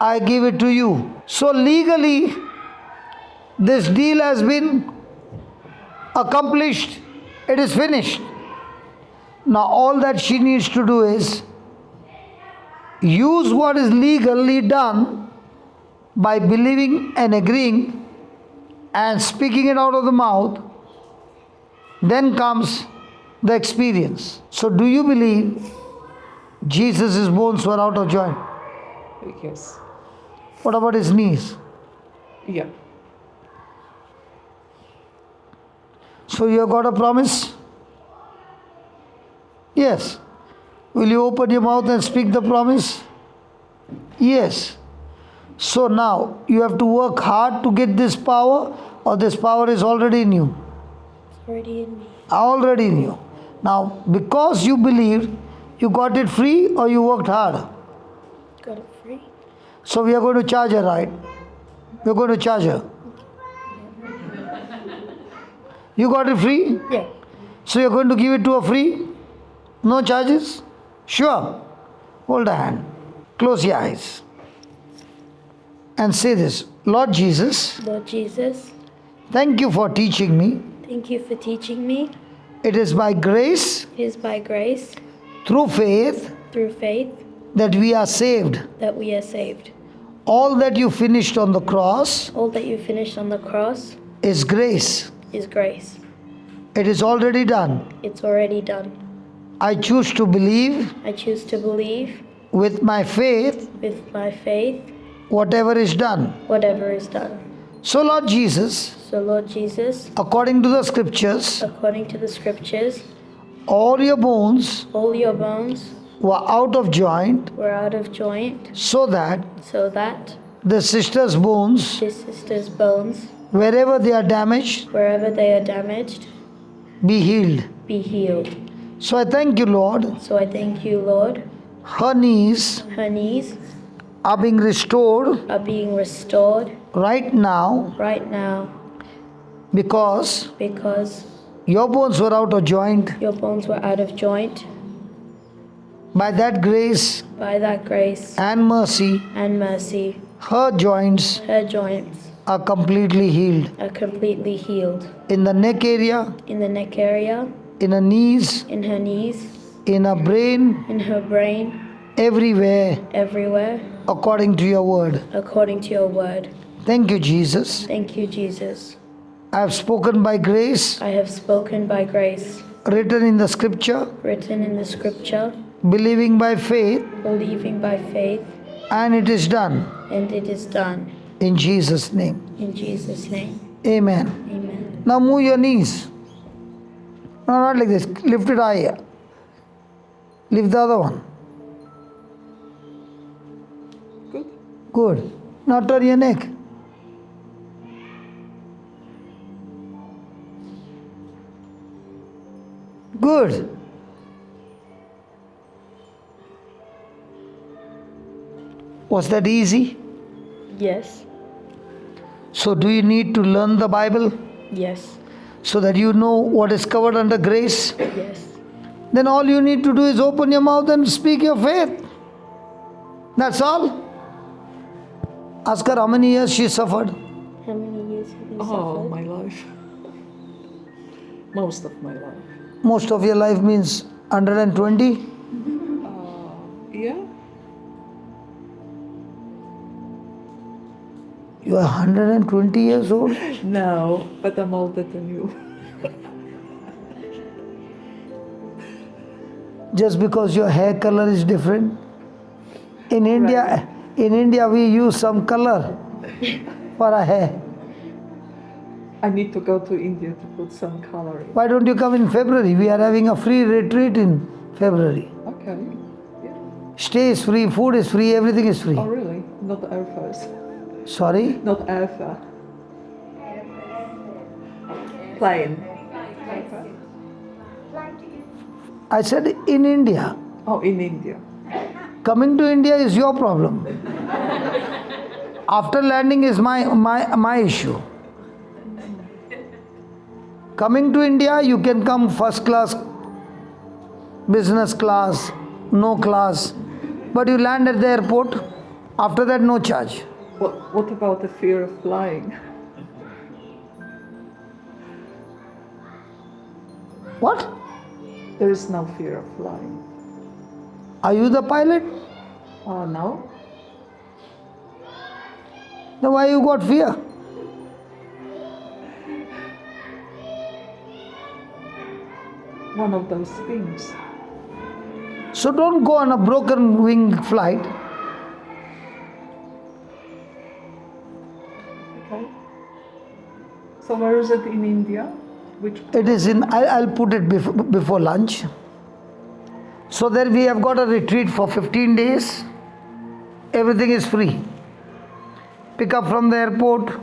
I give it to you. So legally, this deal has been accomplished. It is finished. Now all that she needs to do is use what is legally done by believing and agreeing and speaking it out of the mouth. Then comes the experience. So do you believe Jesus' bones were out of joint? Yes. What about his knees? Yeah. So you have got a promise? Yes. Will you open your mouth and speak the promise? Yes. So now you have to work hard to get this power, or this power is already in you? It's already in me. Already in you. Now, because you believed, you got it free or you worked hard? Got it free. So we are going to charge her, right? We're going to charge her. You got it free? Yeah. So you're going to give it to her free? No charges? Sure. Hold a hand. Close your eyes. And say this, Lord Jesus, Lord Jesus, thank you for teaching me. thank you for teaching me. It is by grace, It is by grace, through faith, through faith, that we are saved. that we are saved. All that you finished on the cross All that you finished on the cross is grace. is grace. It is already done. It's already done. I choose to believe I choose to believe with my faith with my faith whatever is done. whatever is done. So Lord Jesus, So Lord Jesus, according to the scriptures, according to the scriptures, all your bones all your bones were out of joint, were out of joint, so that so that the sister's bones, his sister's bones, wherever they are damaged, wherever they are damaged, be healed. be healed. So I thank you, Lord. So I thank you, Lord. Her knees Her knees are being restored are being restored right now, right now because because your bones were out of joint. your bones were out of joint. By that grace By that grace and mercy, and mercy, her joints her joints are completely healed. are completely healed. In the neck area, In the neck area, in her knees, in her knees, in her brain, in her brain, everywhere, everywhere, according to your word. according to your word. Thank you, Jesus. Thank you, Jesus. I have spoken by grace, I have spoken by grace, written in the scripture, written in the scripture, believing by faith, believing by faith, and it is done. and it is done. In Jesus' name. In Jesus' name, Amen. amen. Now move your knees. No, not like this. Lift it higher. Lift the other one. Good. Good. Now turn your neck. Good. Was that easy? Yes, So do you need to learn the Bible yes, so that you know what is covered under grace? yes. Then all you need to do is open your mouth and speak your faith. That's all. Ask her how many years she suffered. How many years have you Oh, suffered? my life. Most of my life. Most of your life means 120. Yeah? You are 120 years old. No, but I'm older than you. Just because your hair color is different. In India we use some color for our hair. I need to go to India to put some coloring. Why don't you come in February? We are having a free retreat in February. Okay. Yeah. Stay is free, food is free, everything is free. Oh, really? Not Alpha's. Sorry? Not Alpha. Plain. I said in India. Oh, in India. Coming to India is your problem. After landing is my issue. Coming to India, you can come first class, business class, no class. But you land at the airport, after that no charge. What about the fear of flying? What? There is no fear of flying. Are you the pilot? Oh, no? Then why you got fear? One of those things. So don't go on a broken wing flight. Okay. So where is it in India? Which? It is in, I'll put it before lunch. So there we have got a retreat for 15 days. Everything is free. Pick up from the airport,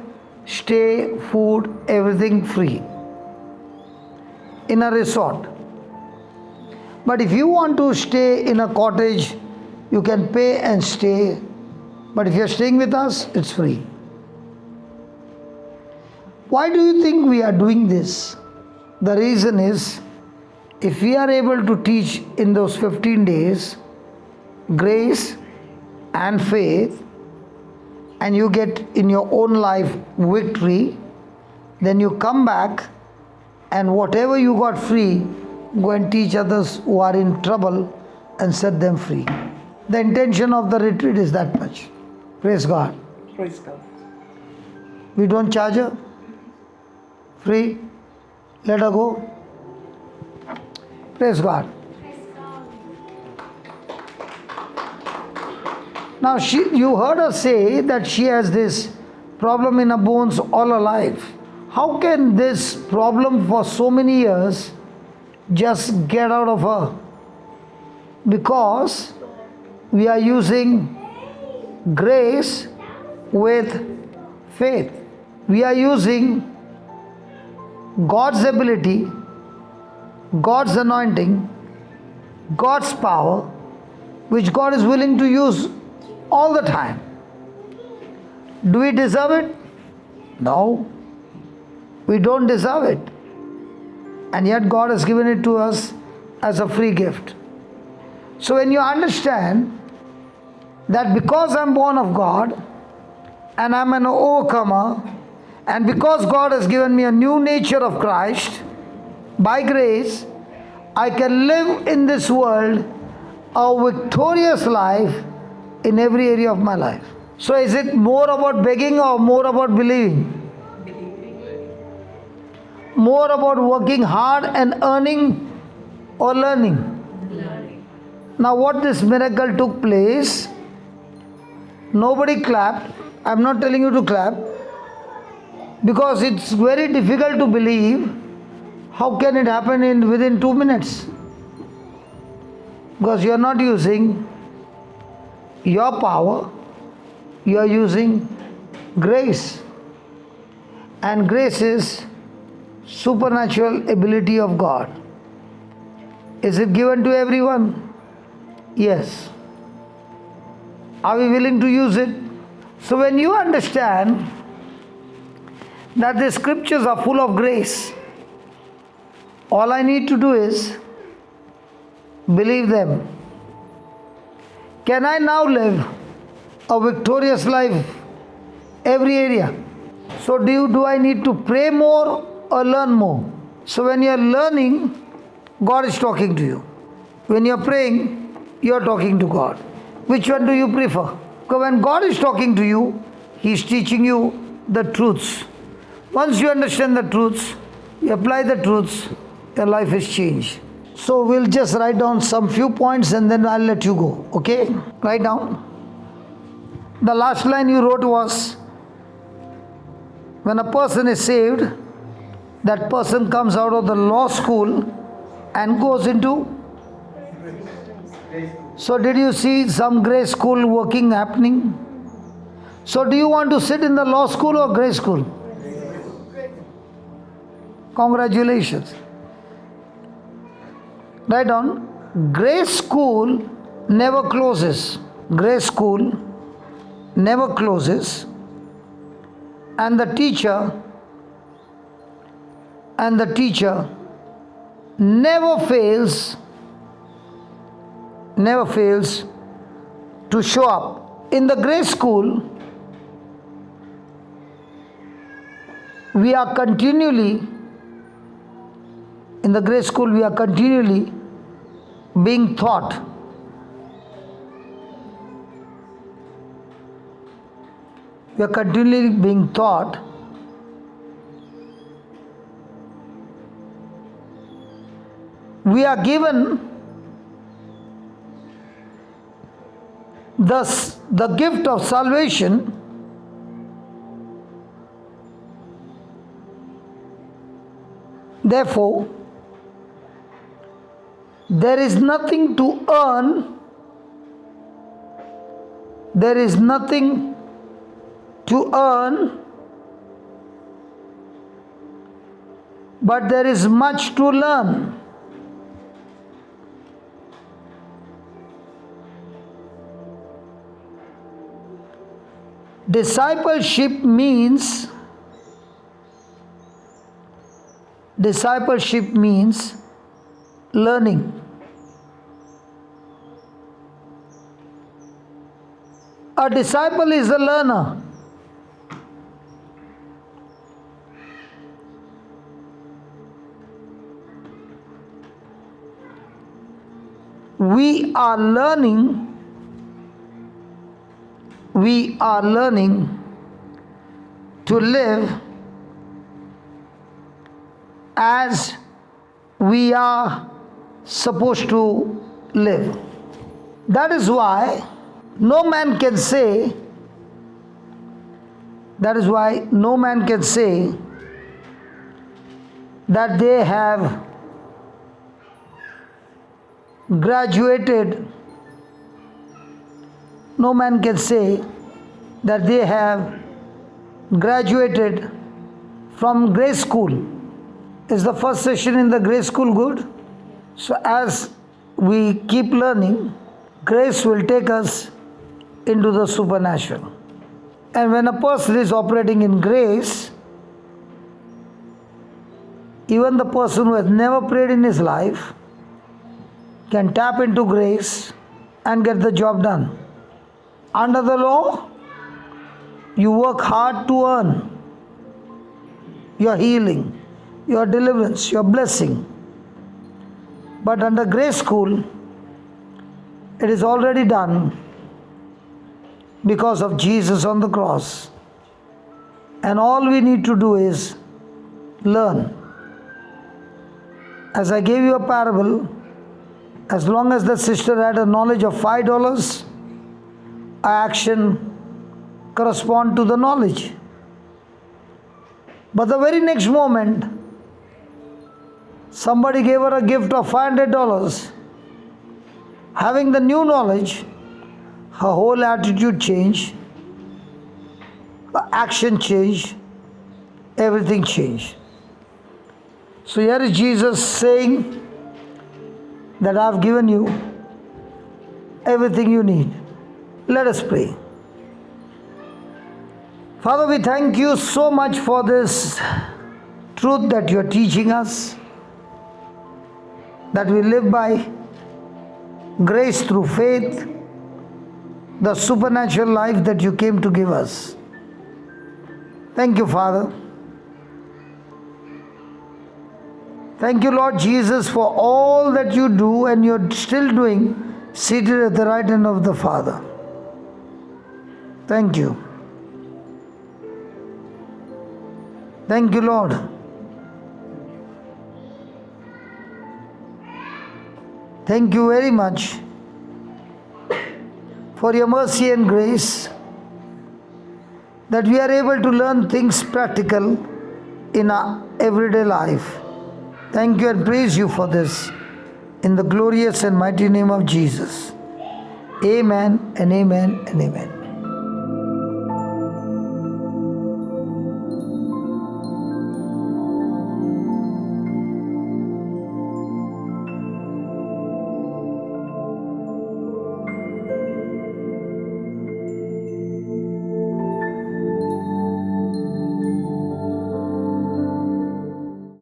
stay, food, everything free. In a resort. But if you want to stay in a cottage, you can pay and stay. But if you're staying with us, it's free. Why do you think we are doing this? The reason is, if we are able to teach in those 15 days grace and faith, and you get in your own life victory, then you come back and whatever you got free, go and teach others who are in trouble and set them free. The intention of the retreat is that much. Praise God. Praise God. We don't charge her. Free. Let her go. Praise God. Now you heard her say that she has this problem in her bones all her life. How can this problem for so many years just get out of her? Because we are using grace with faith. We are using God's ability, God's anointing, God's power, which God is willing to use all the time. Do we deserve it? No. We don't deserve it. And yet God has given it to us as a free gift. So when you understand that because I'm born of God and I'm an overcomer, and because God has given me a new nature of Christ, by grace, I can live in this world a victorious life in every area of my life. So is it more about begging or more about believing? More about working hard and earning or learning? Now what this miracle took place, nobody clapped. I'm not telling you to clap because it's very difficult to believe. How can it happen in within 2 minutes? Because you are not using your power, you are using grace. And grace is supernatural ability of God. Is it given to everyone? Yes. Are we willing to use it? So when you understand that the scriptures are full of grace, all I need to do is believe them. Can I now live a victorious life every area? So do I need to pray more or learn more? So when you are learning, God is talking to you. When you are praying, you are talking to God. Which one do you prefer? Because when God is talking to you, He is teaching you the truths. Once you understand the truths, you apply the truths, your life is changed. So we'll just write down some few points and then I'll let you go. Okay? Write down. The last line you wrote was, when a person is saved, that person comes out of the law school and goes into. So did you see some grace school working happening? So do you want to sit in the law school or grace school? Congratulations. Write down. Grace school never closes. Grace school never closes. And the teacher never fails to show up. In the grace school, we are continually being taught. We are continually being taught we are given the gift of salvation. Therefore, there is nothing to earn, but there is much to learn. Discipleship means learning. A disciple is a learner. We are learning to live as we are supposed to live. That is why no man can say that they have graduated. No man can say that they have graduated from grace school. Is the first session in the grace school good? So as we keep learning, grace will take us into the supernatural. And when a person is operating in grace, even the person who has never prayed in his life can tap into grace and get the job done. Under the law, you work hard to earn your healing, your deliverance, your blessing. But under grace school, it is already done because of Jesus on the cross. And all we need to do is learn. As I gave you a parable, as long as the sister had a knowledge of $5, action correspond to the knowledge. But the very next moment, somebody gave her a gift of $500. Having the new knowledge, her whole attitude changed, the action changed, everything changed. So here is Jesus saying that I have given you everything you need. Let us pray. Father, we thank you so much for this truth that you are teaching us, that we live by grace through faith, the supernatural life that you came to give us. Thank you, Father. Thank you, Lord Jesus, for all that you do and you're still doing, seated at the right hand of the Father. Thank you. Thank you, Lord. Thank you very much for your mercy and grace that we are able to learn things practical in our everyday life. Thank you and praise you for this in the glorious and mighty name of Jesus. Amen and amen and amen.